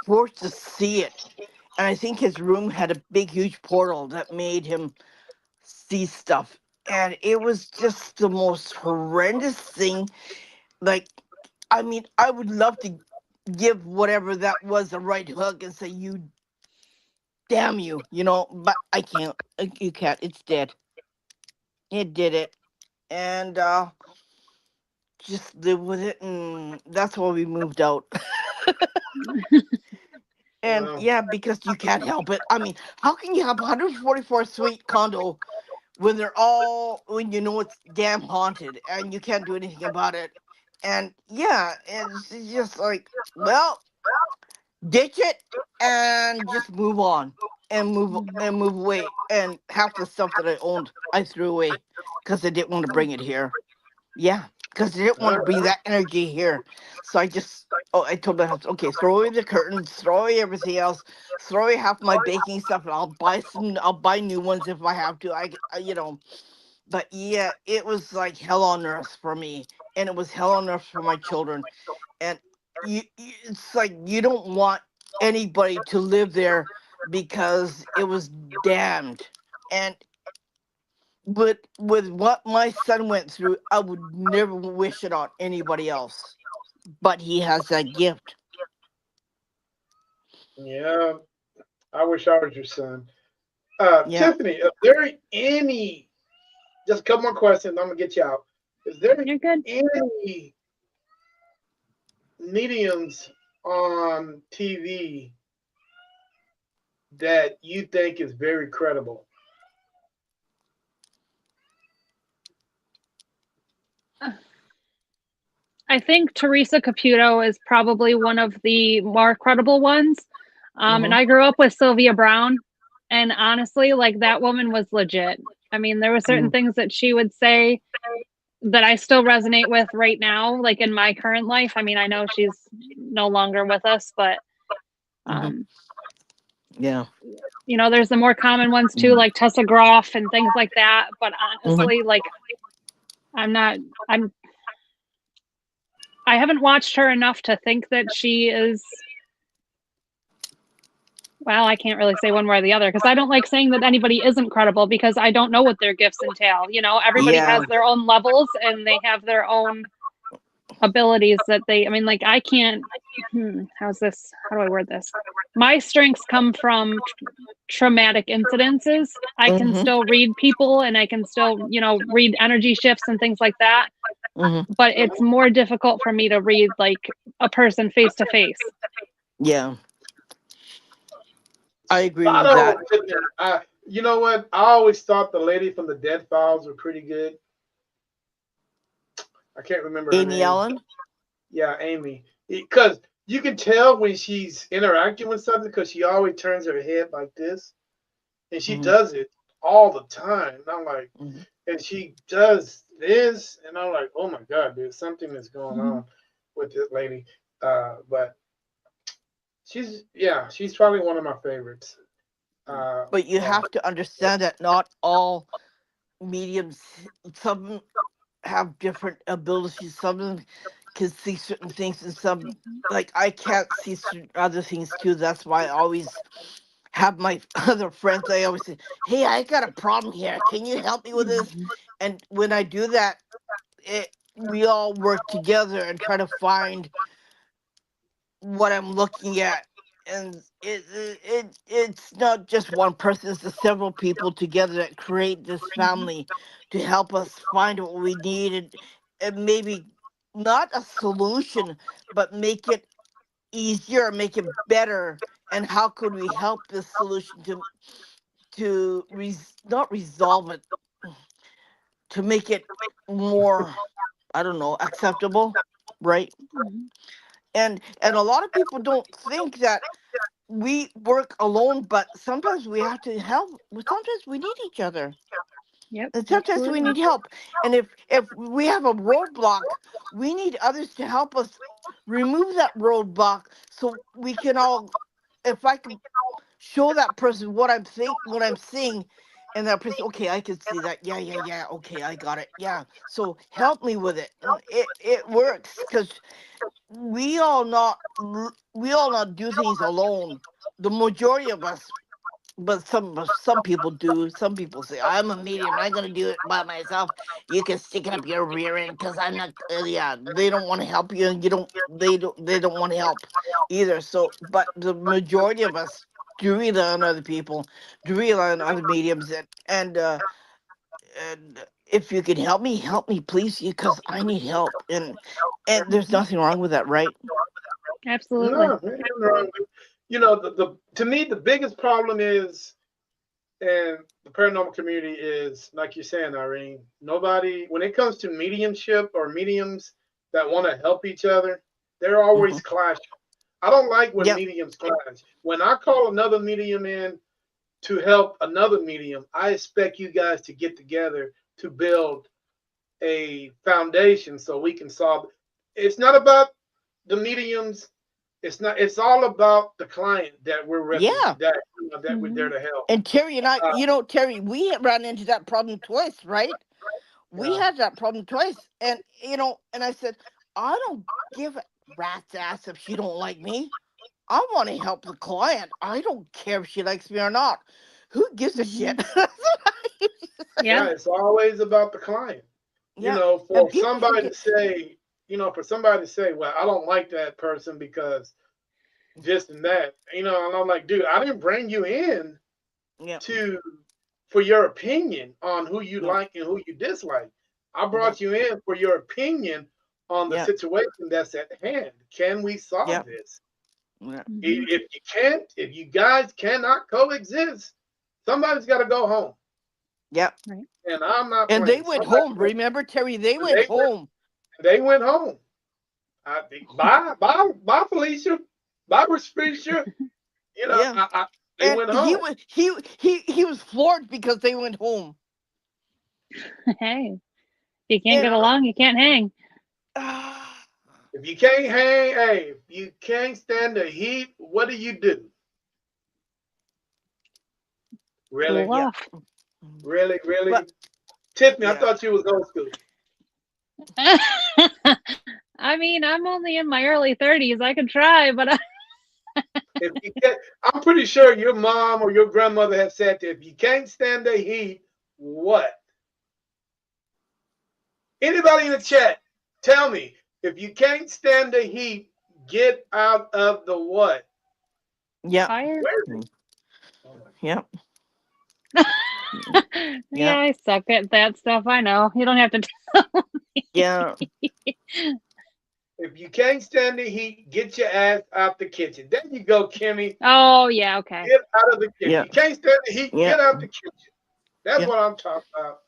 forced to see it. And I think his room had a big, huge portal that made him see stuff. And it was just the most horrendous thing. Like, I mean, I would love to give whatever that was a right hook and say, "You damn you," but I can't. You can't. It's dead. It did it. And just live with it. And that's why we moved out. And Well, yeah, because you can't help it. I mean, how can you have 144 suite condo when when you know it's damn haunted and you can't do anything about it? And yeah, it's just like, well, ditch it and just move on and move away. And half the stuff that I owned, I threw away because I didn't want to bring it here. Yeah, because I didn't want to bring that energy here. So I told my husband, okay, throw away the curtains, throw away everything else, throw away half my baking stuff, and I'll buy new ones if I have to. But yeah, it was like hell on earth for me, and it was hell on earth for my children. And it's like you don't want anybody to live there because it was damned. And with what my son went through, I would never wish it on anybody else. But he has that gift. yeah, I wish I was your son. Yeah, Tiffany, is there any, just a couple more questions, I'm going to get you out. Is there You're good. any mediums on TV that you think is very credible? I think Teresa Caputo is probably one of the more credible ones. And hmm I grew up with Sylvia Brown, and honestly, like that woman was legit. I mean, there were certain hmm things that she would say that I still resonate with right now, like in my current life. I mean, I know she's no longer with us, but hmm um, yeah, there's the more common ones too, like Tessa Groff and things like that. But hmm honestly, like I'm not, I'm, I haven't watched her enough to think that she is. Well, I can't really say one way or the other because I don't like saying that anybody isn't credible because I don't know what their gifts entail. Everybody yeah. has their own levels and they have their own abilities that I mean, like I can't, how do I word this? My strengths come from traumatic incidences. I can hmm still read people and I can still, read energy shifts and things like that. hmm But it's more difficult for me to read like a person face to face. yeah. I agree Spot with on, that. Tiffany. You know what? I always thought the lady from the Dead Files were pretty good. I can't remember her Amy name. Allen. Yeah, Amy. Because you can tell when she's interacting with something because she always turns her head like this, and she hmm does it all the time. And I'm like, hmm and she does this, and I'm like, oh my god, there's something that's going Mhm. on with this lady. But she's probably one of my favorites. Uh, But you yeah. have to understand that not all mediums. Some have different abilities. Some of them can see certain things, and some, like, I can't see certain other things too. That's why I always have my other friends. I always say, "Hey, I got a problem here. Can you help me with this?" Mhm. And when I do that, we all work together and try to find what I'm looking at. And it's not just one person, it's the several people together that create this Mhm. family to help us find what we need, and maybe not a solution, but make it easier, make it better. And how could we help this solution not resolve it, to make it more, I don't know, acceptable, right? Mhm. And a lot of people don't think that we work alone, but sometimes we have to help. Sometimes we need each other, Yep, and sometimes we absolutely. need help. And if we have a roadblock, we need others to help us remove that roadblock so we can all, if I can show that person what I'm seeing, and that person, okay, I can see that. Yeah, yeah, yeah. Okay, I got it. Yeah. So help me with it. It works because we all not do things alone. The majority of us, but some people do. Some people say, "I'm a medium. I'm gonna do it by myself." You can stick it up your rear end because I'm not. Yeah, they don't want to help you, and you don't. They don't want to help either. So, but the majority of us do rely on other people, do rely on other mediums, and if you can help me, please, because I need help, and there's nothing wrong with that, right? Absolutely. No, ain't nothing wrong with- you know, the to me the biggest problem is in the paranormal community is like you're saying, Irene. Nobody, when it comes to mediumship or mediums that want to help each other, they're Hmm. always clashing. I don't like when Yep. mediums clash. When I call another medium in to help another medium, I expect you guys to get together to build a foundation so we can solve it. It's not about the mediums. It's not. It's all about the client that we're Yeah. that we're there Hmm. to help. And Terry and I, Uh, Terry, we had run into that problem twice, right? We yeah, had that problem twice. And, and I said, I don't give a rat's ass if she don't like me. I want to help the client. I don't care if she likes me or not. Who gives a Hmm. shit? That's what I used to say. Yeah. yeah. It's always about the client. You Yeah. know, And for people somebody to forget. say, for somebody to say, well, I don't like that person because this and that. And I'm like, dude, I didn't bring you in Yeah. to for your opinion on who you Yeah. like and who you dislike. I Yeah. brought you in for your opinion on the Yeah. situation that's at hand. Can we Yeah. solve this? Yeah. Hmm. If you can't, if you guys cannot coexist, somebody's got to go home. Yeah. Right. And I'm not And they playing. went Somebody, home. Remember, Terry? They went they went, home. they went home. I think, bye, Felicia, bye, Felicia. Yeah. They And went home. he was floored because they went home. Hey, if you can't And get along, you can't hang. If you can't hang, hey, if you can't stand the heat, what do you do? Cool Really, yeah. off. really, But really. Tiffany, I yeah. thought you was old school. I mean, I'm only in my early 30s. I could try, but If you can't, I'm pretty sure your mom or your grandmother have said that if you can't stand the heat, what? Anybody in the chat, tell me. If you can't stand the heat, get out of the what? Yeah. fire. Where is it? Oh my Yeah. Yeah, Yeah. I suck at that stuff. I know. You don't have to tell Yeah. me. If you can't stand the heat, get your ass out the kitchen. There you go, Kimmy. Oh, yeah, okay. Get out of the kitchen. Yeah. You can't stand the heat, Yeah. get out the kitchen. That's Yeah. what I'm talking about.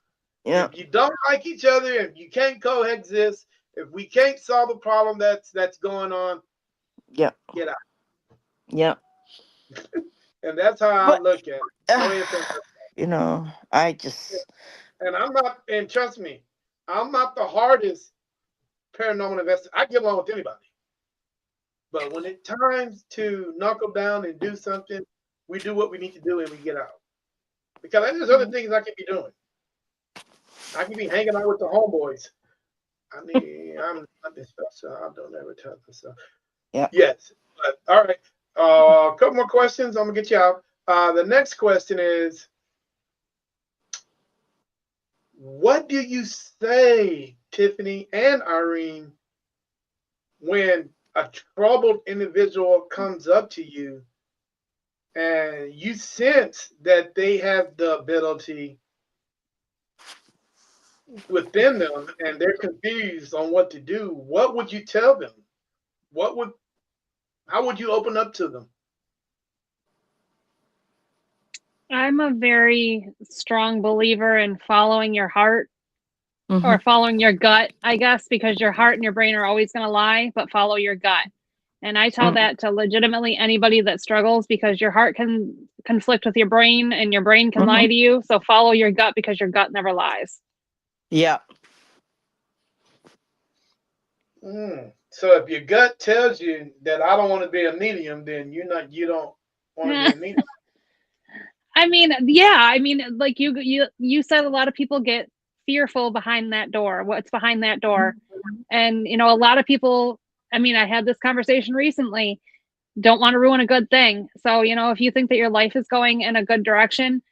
Yeah. If you don't like each other, if you can't coexist, if we can't solve a problem that's going on, Yeah. get out. Yeah. And that's how I But look at it. Go ahead, finish. I just And I'm not, and trust me, I'm not the hardest paranormal investor. I get along with anybody. But when it's times to knuckle down and do something, we do what we need to do and we get out. Because there's other Right. things I could be doing. I could be hanging out with the homeboys. I mean, I'm nothing special. I don't ever touch myself. yeah. Yes. But all right. A couple more questions. I'm gonna get you out. The next question is, what do you say, Tiffany and Irene, when a troubled individual comes up to you and you sense that they have the ability within them and they're confused on what to do? What would you tell them? What would How would you open up to them? I'm a very strong believer in following your heart Hmm. or following your gut, I guess, because your heart and your brain are always going to lie, but follow your gut. And I tell that to legitimately anybody that struggles because your heart can conflict with your brain and your brain can lie Hmm. to you. So follow your gut because your gut never lies. Yeah. So if your gut tells you that I don't want to be a medium, then you don't want to be a medium. I mean, yeah, I mean, like you said, a lot of people get fearful behind that door. What's behind that door? And a lot of people. I mean, I had this conversation recently. Don't want to ruin a good thing. So if you think that your life is going in a good direction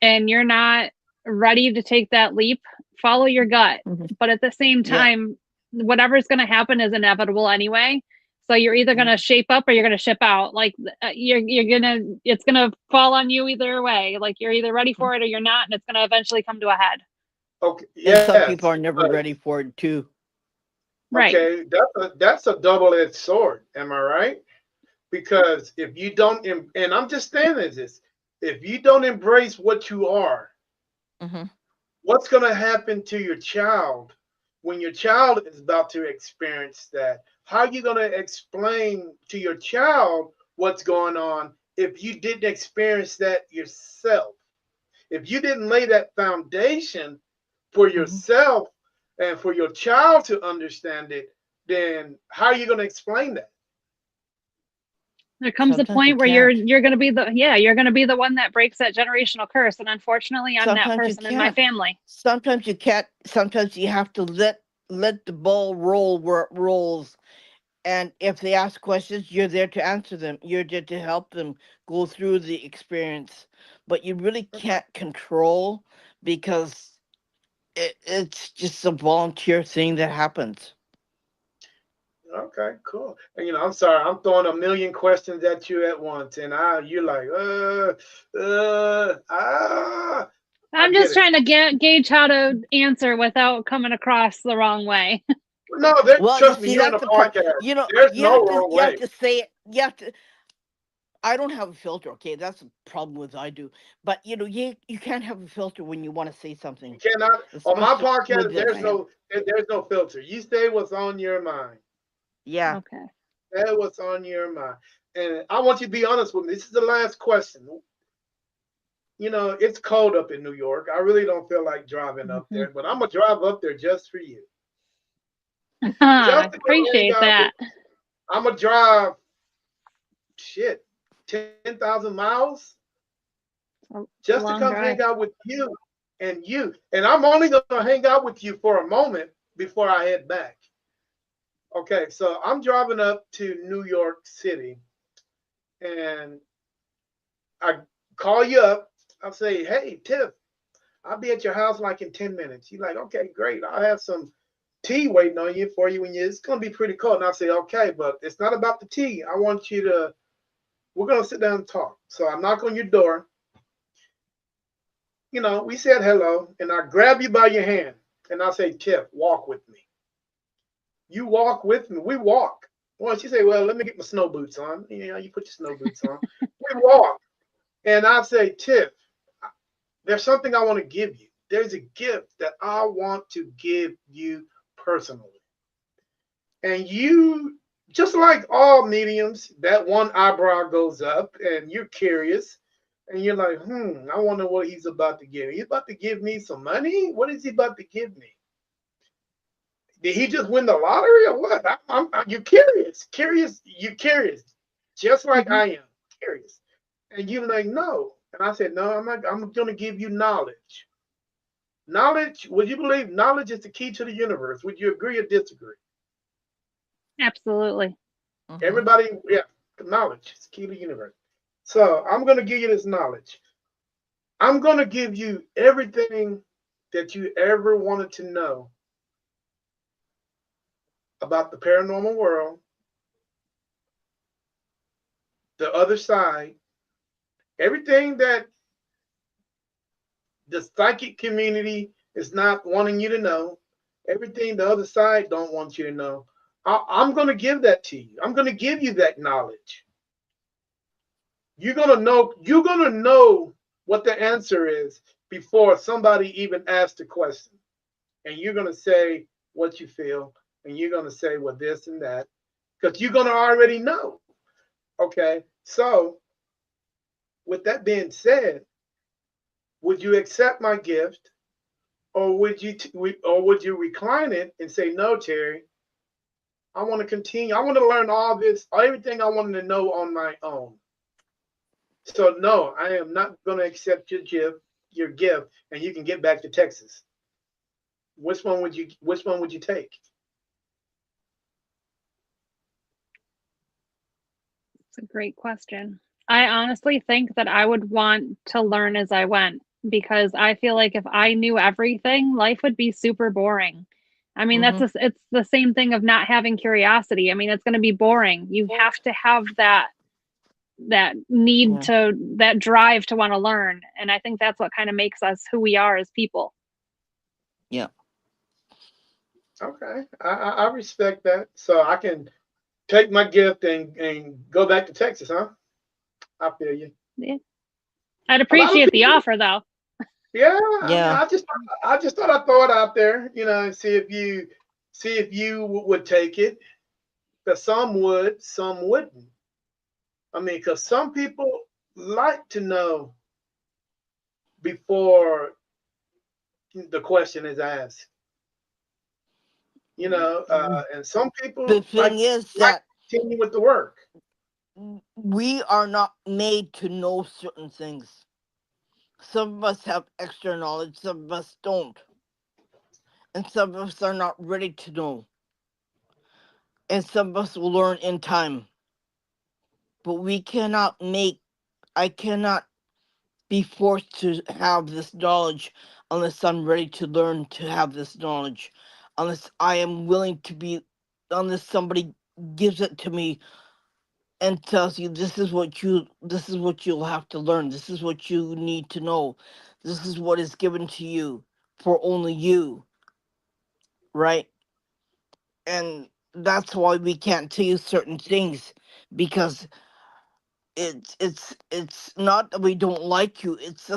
and you're not ready to take that leap, follow your gut. Mhm. But at the same Yeah. time, whatever's going to happen is inevitable anyway. So you're either going Mhm. to shape up or you're going to ship out. Like you're going to it's going to fall on you either way. Like you're either ready for it or you're not, and it's going to eventually come to a head. Okay, And some yes, people are never but ready for it too. Right. okay, that's a double-edged sword. Am I right? Because if you don't, and I'm just saying this, if you don't embrace what you are, Hmm. what's going to happen to your child when your child is about to experience that? How are you going to explain to your child what's going on if you didn't experience that yourself? If you didn't lay that foundation for Hmm. yourself and for your child to understand it, then how are you going to explain that? There comes a Sometimes you point where you're can't. you're going to be you're going to be the one that breaks that generational curse, and unfortunately I'm that Sometimes you person in my can't. family. Sometimes you can't. Sometimes you have to let the ball roll where it rolls. And if they ask questions, you're there to answer them. You're there to help them go through the experience. But you really Okay. can't control because it's just a volunteer thing that happens. Okay, cool. And I'm sorry, I'm throwing a million questions at you at once, and you're like, I I'm get just it. trying to gauge how to answer without coming across the wrong way. No, Well, you trust me, see, you're on that's a the part. podcast. You know, There's no wrong you have way. to say it. You have to. I don't have a filter. Okay, that's the problem with I do. But you can't have a filter when you want to say You something, cannot on my especially with podcast. this. Right. There's no filter. You say what's on your mind. Yeah. Okay. Say what's on your mind. And I want you to be honest with me. This is the last question. It's cold up in New York. I really don't feel like driving up Mhm. there, but I'm gonna drive up there just for you, just to come hang Appreciate out with. that. I'm gonna drive shit 10,000 miles It's a just to long come drive. hang out with you, and I'm only gonna hang out with you for a moment before I head back. Okay, so I'm driving up to New York City, and I call you up. I'll say, "Hey, Tiff, I'll be at your house like in 10 minutes." You're like, "Okay, great. I'll have some tea waiting on you for you when it's gonna be pretty cold." And I'll say, "Okay, but it's not about the tea. I want you to. We're gonna sit down and talk." So I knock on your door. We said hello, and I grab you by your hand, and I say, "Tiff, walk with me." You walk with me. We walk. Well, she say, "Well, let me get my snow boots on." You put your snow boots on. We walk, and I say, "Tiff, there's something I want to give you. There's a gift that I want to give you personally." And you, just like all mediums, that one eyebrow goes up, and you're curious, and you're like, I wonder what he's about to give me. He's about to give me some money? What is he about to give me? Did he just win the lottery or what? You're curious, you're curious, just like Hmm. I am curious. And you're like, no. And I said, no, I'm not. I'm going to give you knowledge. Knowledge, would you believe knowledge is the key to the universe? Would you agree or disagree? Absolutely. Hmm. Everybody, yeah, knowledge is the key to the universe. So I'm going to give you this knowledge. I'm going to give you everything that you ever wanted to know about the paranormal world, the other side, everything that the psychic community is not wanting you to know, everything the other side don't want you to know. I'm going to give that to you. I'm going to give you that knowledge. You're going to know. You're going to know what the answer is before somebody even asks the question, and you're going to say what you feel, and you're going to say, well, this and that, because you're going to already know. Okay, so with that being said, would you accept my gift, or would you recline it and say, no, Terry, I want to continue. I want to learn all this, everything I wanted to know on my own. So no, I am not going to accept your gift, and you can get back to Texas. Which one would you take? It's a great question. I honestly think that I would want to learn as I went because I feel like if I knew everything, life would be super boring. I mean, Mm-hmm. it's the same thing of not having curiosity. I mean, it's going to be boring. You have to have that need Yeah. to that drive to want to learn, and I think that's what kind of makes us who we are as people. Yeah. Okay, I respect that. So I can take my gift and go back to Texas, huh? I feel you. Yeah. I'd A lot of appreciate the people, offer though. yeah. I mean, Yeah. I just thought I'd throw it out there, and see if you would take it. Because some would, some wouldn't. I mean, because some people like to know before the question is asked. And some The people thing is like that to continue with the work. we are not made to know certain things. Some of us have extra knowledge, some of us don't. And some of us are not ready to know. And some of us will learn in time. But I cannot be forced to have this knowledge unless I'm ready to learn to have this knowledge. Unless I am willing to be, unless somebody gives it to me and tells you this is what you'll have to learn. This is what you need to know. This is what is given to you for only you, right? And that's why we can't tell you certain things because it's not that we don't like you. It's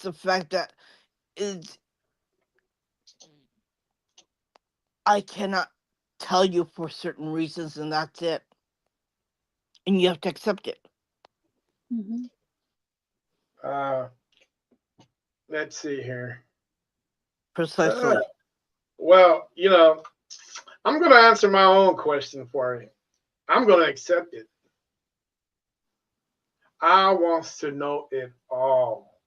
the fact that it's I cannot tell you for certain reasons, and that's it. And you have to accept it. Hmm. Uh, let's see here. Uh, Precisely. well, I'm going to answer my own question for you. I'm going to accept it. I want to know it all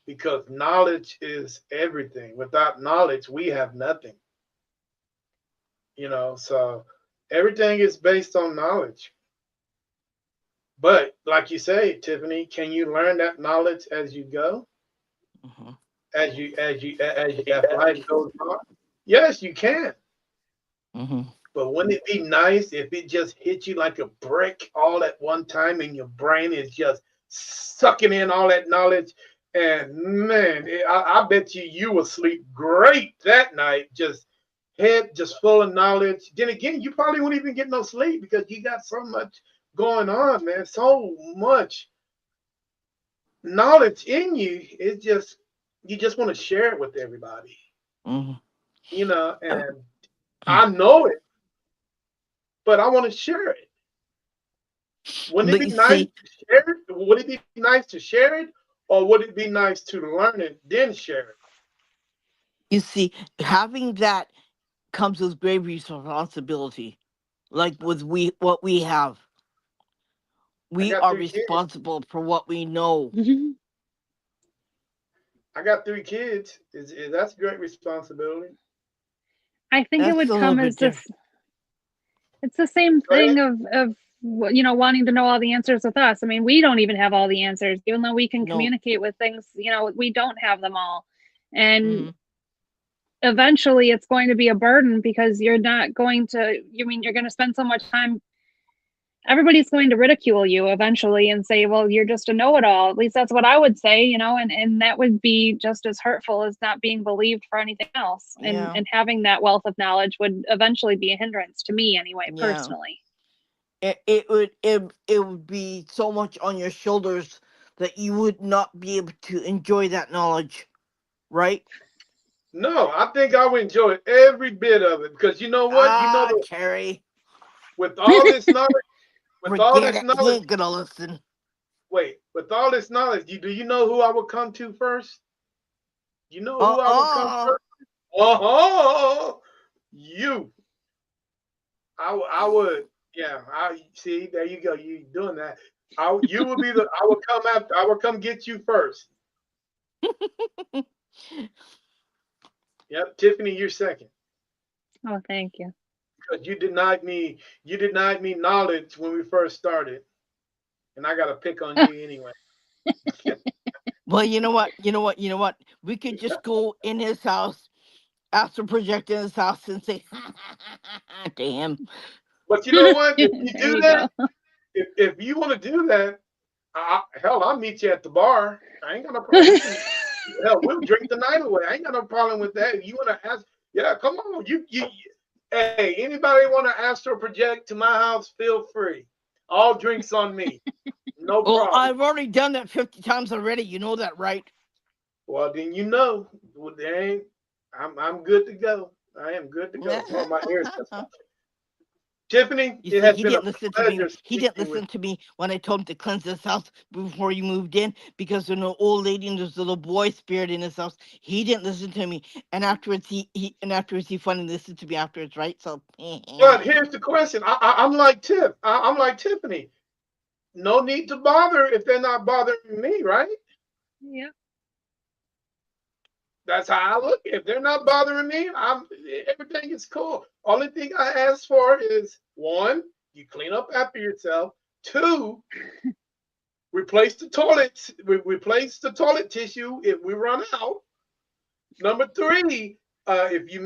because knowledge is everything. Without knowledge, we have nothing. So everything is based on knowledge. But like you say, Tiffany, can you learn that knowledge as you go, Hmm. as life goes on? Yes, you can. Hmm. But wouldn't it be nice if it just hit you like a brick all at one time and your brain is just sucking in all that knowledge? And man, I bet you will sleep great that night, just head just full of knowledge. Then again, you probably won't even get no sleep because you got so much going on, man. So much knowledge in you. It's just you just want to share it with everybody, Hmm. and I know it, but I want to share it. Wouldn't it But be you nice see, to share it? Would it be nice to share it, or would it be nice to learn it then share it? you see, having that comes with great responsibility. Like with what we have, I we got are 3 kids. responsible for what we know. I got 3 kids. Is that's great responsibility? I think it That's would a little come bit as this. different. It's the same Go ahead. thing of wanting to know all the answers with us. I mean, we don't even have all the answers, even though we can No. communicate with things. We don't have them all, and Hmm. eventually, it's going to be a burden because you're not going to. You mean you're going to spend so much time. Everybody's going to ridicule you eventually and say, "Well, you're just a know-it-all." At least that's what I would say, and that would be just as hurtful as not being believed for anything else. And Yeah. and having that wealth of knowledge would eventually be a hindrance to me anyway, Yeah. personally. It would be so much on your shoulders that you would not be able to enjoy that knowledge, right? No, I think I would enjoy every bit of it because you know what? Ah, Terry, With all this knowledge, with all forget this it. He knowledge, ain't gonna listen. wait, with all this knowledge, do you know who I would come to first? You know who I would come Uh-uh. first? Oh, you. I would. Yeah. I see. There you go. You doing that. You would be the. I would come after. I would come get you first. Yep. Tiffany, you're second. Oh, thank you. Because you denied me. You denied me knowledge when we first started, and I got to pick on you anyway. Well, you know what? You know what? You know what? We could just go in his house, astral project in his house, and say to him. But you know what? If you There do you that, go. if you want to do that, hell, I'll meet you at the bar. I ain't got no problem. We can hell, we'll drink the night away. I ain't got no problem with that. If you want to ask, yeah, come on. Hey, anybody want to astral project to my house? Feel free. All drinks on me. No Well, problem. I've already done that 50 times already. You know that, right? Well, then you know. Well, I'm good to go. I am good to go. Oh, my ears just stopped. Tiffany, You it see, has he been a didn't listen to me. pleasure He didn't speaking with listen to me when I told him to cleanse his house before you moved in because there's no old lady and there's a little boy spirit in his house. He didn't listen to me, and afterwards he finally listened to me afterwards, right? So, But here's the question. I'm like I'm like Tiffany. No need to bother if they're not bothering me, right? Yep. That's how I look. If they're not bothering me, everything is cool. Only thing I ask for is one, you clean up after yourself. Two, replace the toilet tissue if we run out. Number three, if you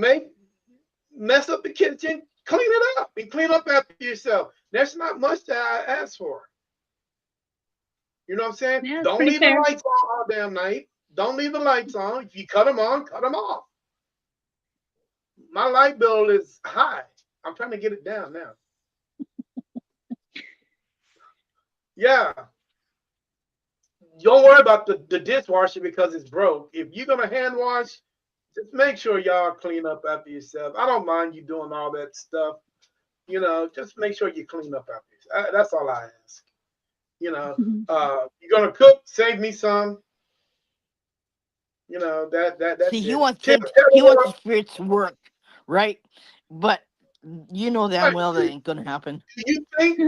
mess up the kitchen, clean it up and clean up after yourself. That's not much that I ask for. You know what I'm saying? Yeah, it's Don't pretty leave the fair. lights on all damn night. Don't leave the lights on. If you cut them on, cut them off. My light bill is high. I'm trying to get it down now. Yeah. Don't worry about the dishwasher because it's broke. If you're gonna hand wash, just make sure y'all clean up after yourself. I don't mind you doing all that stuff. Just make sure you clean up after yourself. That's all I ask. You're gonna cook, save me some. see, That's he it. wants Tell, him. tell the He wants the world. spirits to work, right? But you know damn Right, well that ain't gonna happen.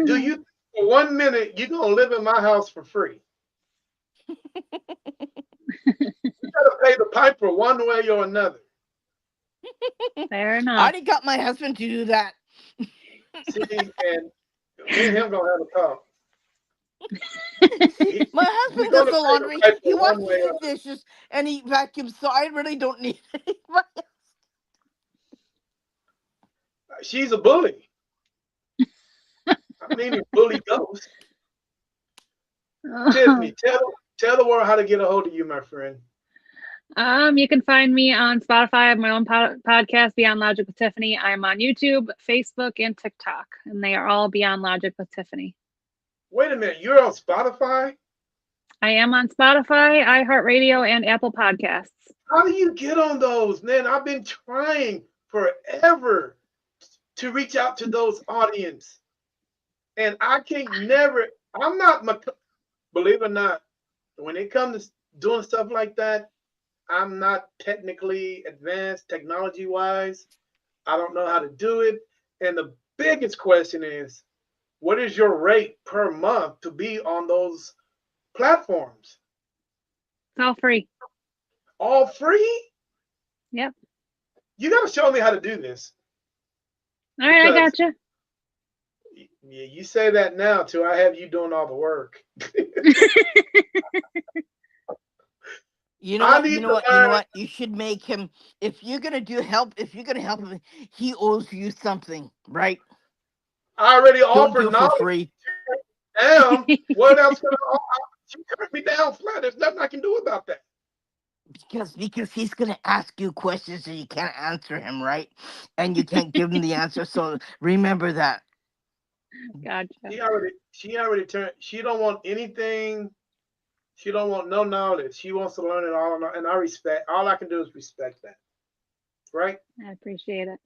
do you for 1 minute you're gonna live in my house for free? You gotta pay the piper one way or another. Fair I enough. already got my husband to do that. See, and me and him gonna have a talk. See, He, my we're husband does gonna the pay the laundry. piper He one washes way or the dishes and he vacuums. So I really don't need anybody. she's a bully. I don't even bully ghosts. Tiffany, tell the world how to get a hold of you, my friend. You can find me on Spotify. I have my own podcast, Beyond Logic with Tiffany. I'm on YouTube, Facebook, and TikTok, and they are all Beyond Logic with Tiffany. Wait a minute, you're on Spotify? I am on Spotify, iHeartRadio, and Apple Podcasts. How do you get on those, man? I've been trying forever to reach out to those audience, and I can't never. I'm not, believe it or not, when it comes to doing stuff like that, I'm not technically advanced technology wise. I don't know how to do it. And the biggest question is, what is your rate per month to be on those platforms? It's all free. All free? Yep. You got to show me how to do this All right, I because gotcha. you say that now till I have you doing all the work. You know I what? You need know to what? You know learn. what? You should make him. If you're gonna help him, he owes you something, right? I already Don't do offered it for knowledge free down. What else can I? She turned me down flat. There's nothing I can do about that. because he's gonna ask you questions and you can't answer him, right? And you can't give him the answer. So remember that. Gotcha. She already turned. She don't want anything. She don't want no knowledge. She wants to learn it all, and I respect. All I can do is respect that, right? I appreciate it.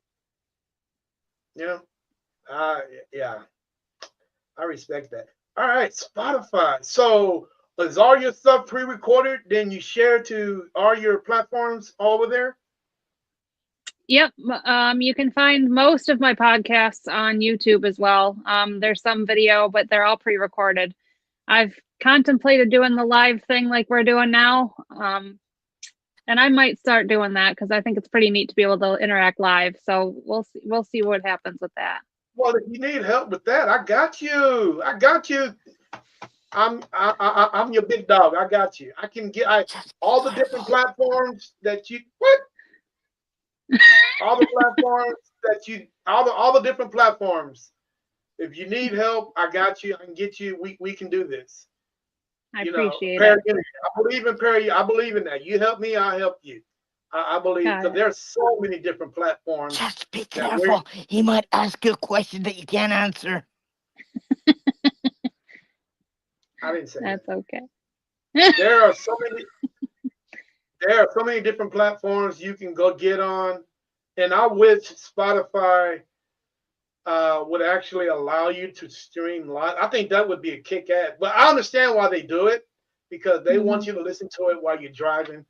You know, uh, yeah, I respect that. All right, Spotify. So is all your stuff pre-recorded? Then you share to all your platforms over there? Yep. You can find most of my podcasts on YouTube as well. There's some video, but they're all pre-recorded. I've contemplated doing the live thing like we're doing now. And I might start doing that because I think it's pretty neat to be able to interact live. So we'll see what happens with that. Well, if you need help with that, I got you. I got you. I'm your big dog. I got you. I can get all the different platforms that you what? All the platforms that you all the different platforms. If you need help, I got you. I can get you. We can do this. I appreciate I it. believe in prayer. I believe in that. You help me, I help you. I believe because there's so many different platforms. Just be careful. He might ask you a question that you can't answer. I didn't say that's that. Okay. There are so many different platforms you can go get on, and I wish Spotify would actually allow you to stream live. I think that would be a kick ass. But I understand why they do it because they want you to listen to it while you're driving.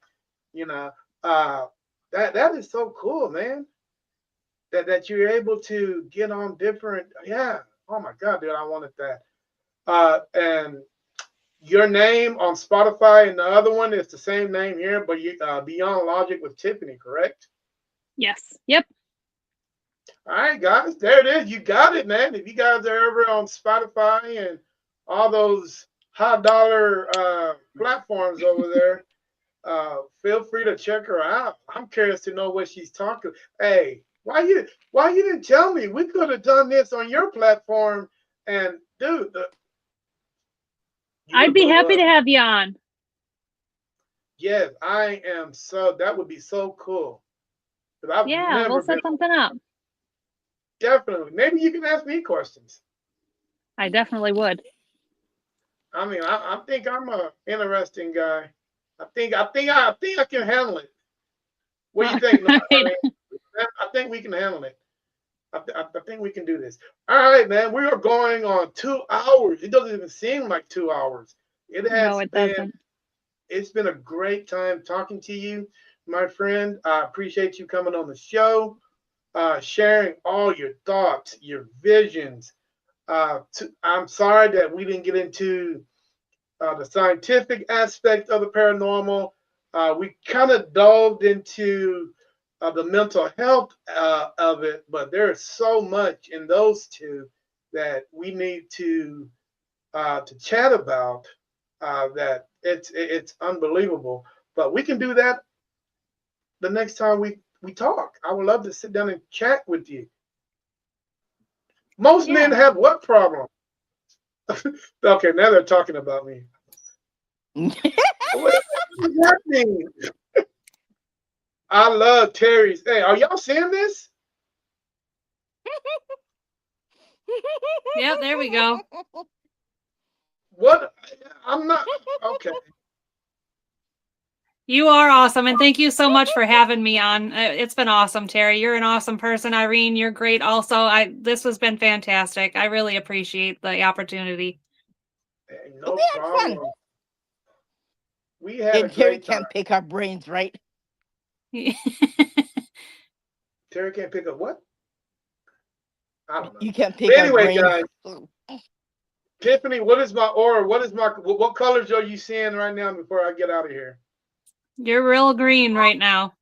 That is so cool, man. That you're able to get on different. Yeah. Oh my God, dude, I wanted that. And your name on Spotify and the other one is the same name here, but you Beyond Logic with Tiffany, correct? Yes. Yep. All right, guys, there it is. You got it, man. If you guys are ever on Spotify and all those high dollar platforms over there, feel free to check her out. I'm curious to know what she's talking. Hey, why you didn't tell me? We could have done this on your platform. And dude, I'd be happy to have you on. Yes, I am. So that would be so cool. Yeah, we'll set something up. Definitely. Maybe you can ask me questions. I definitely would. I mean, I think I'm a interesting guy. I think I can handle it. What do you think? I think we can handle it. I think we can do this. All right, man. We are going on 2 hours. It doesn't even seem like 2 hours. Doesn't. It's been a great time talking to you, my friend. I appreciate you coming on the show, sharing all your thoughts, your visions. I'm sorry that we didn't get into the scientific aspect of the paranormal. We kind of delved into the mental health of it, but there's so much in those two that we need to chat about. That it's unbelievable. But we can do that the next time we talk. I would love to sit down and chat with you. Most men have what problem? Okay, now they're talking about me. What does that mean? I love Terry's. Hey, are y'all seeing this? Yep, there we go. What? I'm not. Okay. You are awesome, and thank you so much for having me on. It's been awesome, Terry. You're an awesome person. Irene, you're great also. This has been fantastic. I really appreciate the opportunity. Hey, no problem. Fun. We had a Terry great time. can't pick our brains, right? Terry can't pick up what? I don't know. You can't pick our brains. Guys, Tiffany, what is my aura? What colors are you seeing right now before I get out of here? You're real green right now.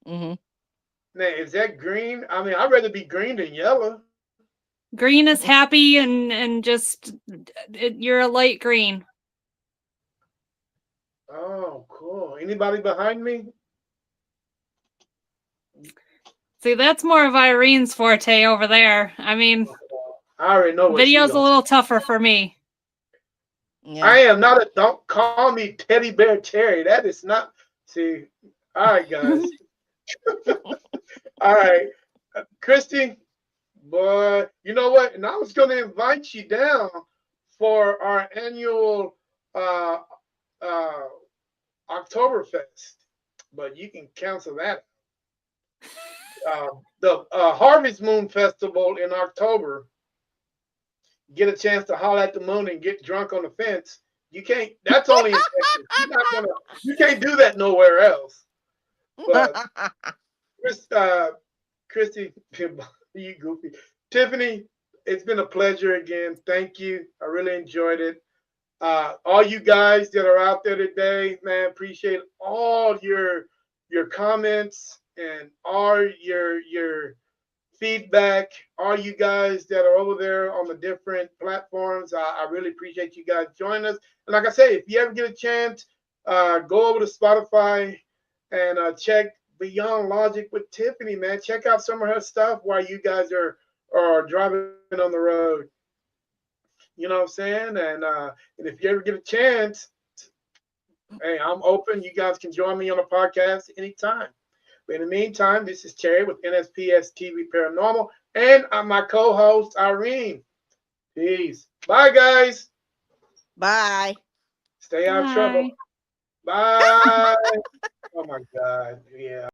Mm-hmm. Now, is that green? I mean, I'd rather be green than yellow. Green is happy and just you're a light green. Oh, cool. Anybody behind me? See, that's more of Irene's forte over there. I mean, I already know. Video's a little tougher for me. Yeah. I am not don't call me Teddy Bear Terry. That is not. See, all right, guys. All right, Christy, boy, you know what? And I was going to invite you down for our annual Oktoberfest, but you can cancel that. The Harvest Moon Festival in October. Get a chance to holler at the moon and get drunk on the fence. You can't. That's only in Texas. You can't do that nowhere else. But Chris, Christy, you goofy. Tiffany, it's been a pleasure again. Thank you. I really enjoyed it. All you guys that are out there today, man, appreciate all your comments and all your feedback. All you guys that are over there on the different platforms, I really appreciate you guys joining us. And like I say, if you ever get a chance, go over to Spotify and check Beyond Logic with Tiffany, man. Check out some of her stuff while you guys are driving on the road. You know what I'm saying? And if you ever get a chance, hey, I'm open. You guys can join me on a podcast anytime. But in the meantime, this is Terry with NSPS TV Paranormal, and I'm my co-host Irene. Peace. Bye, guys. Bye. Stay out of trouble. Bye. Bye. Oh my God. Yeah.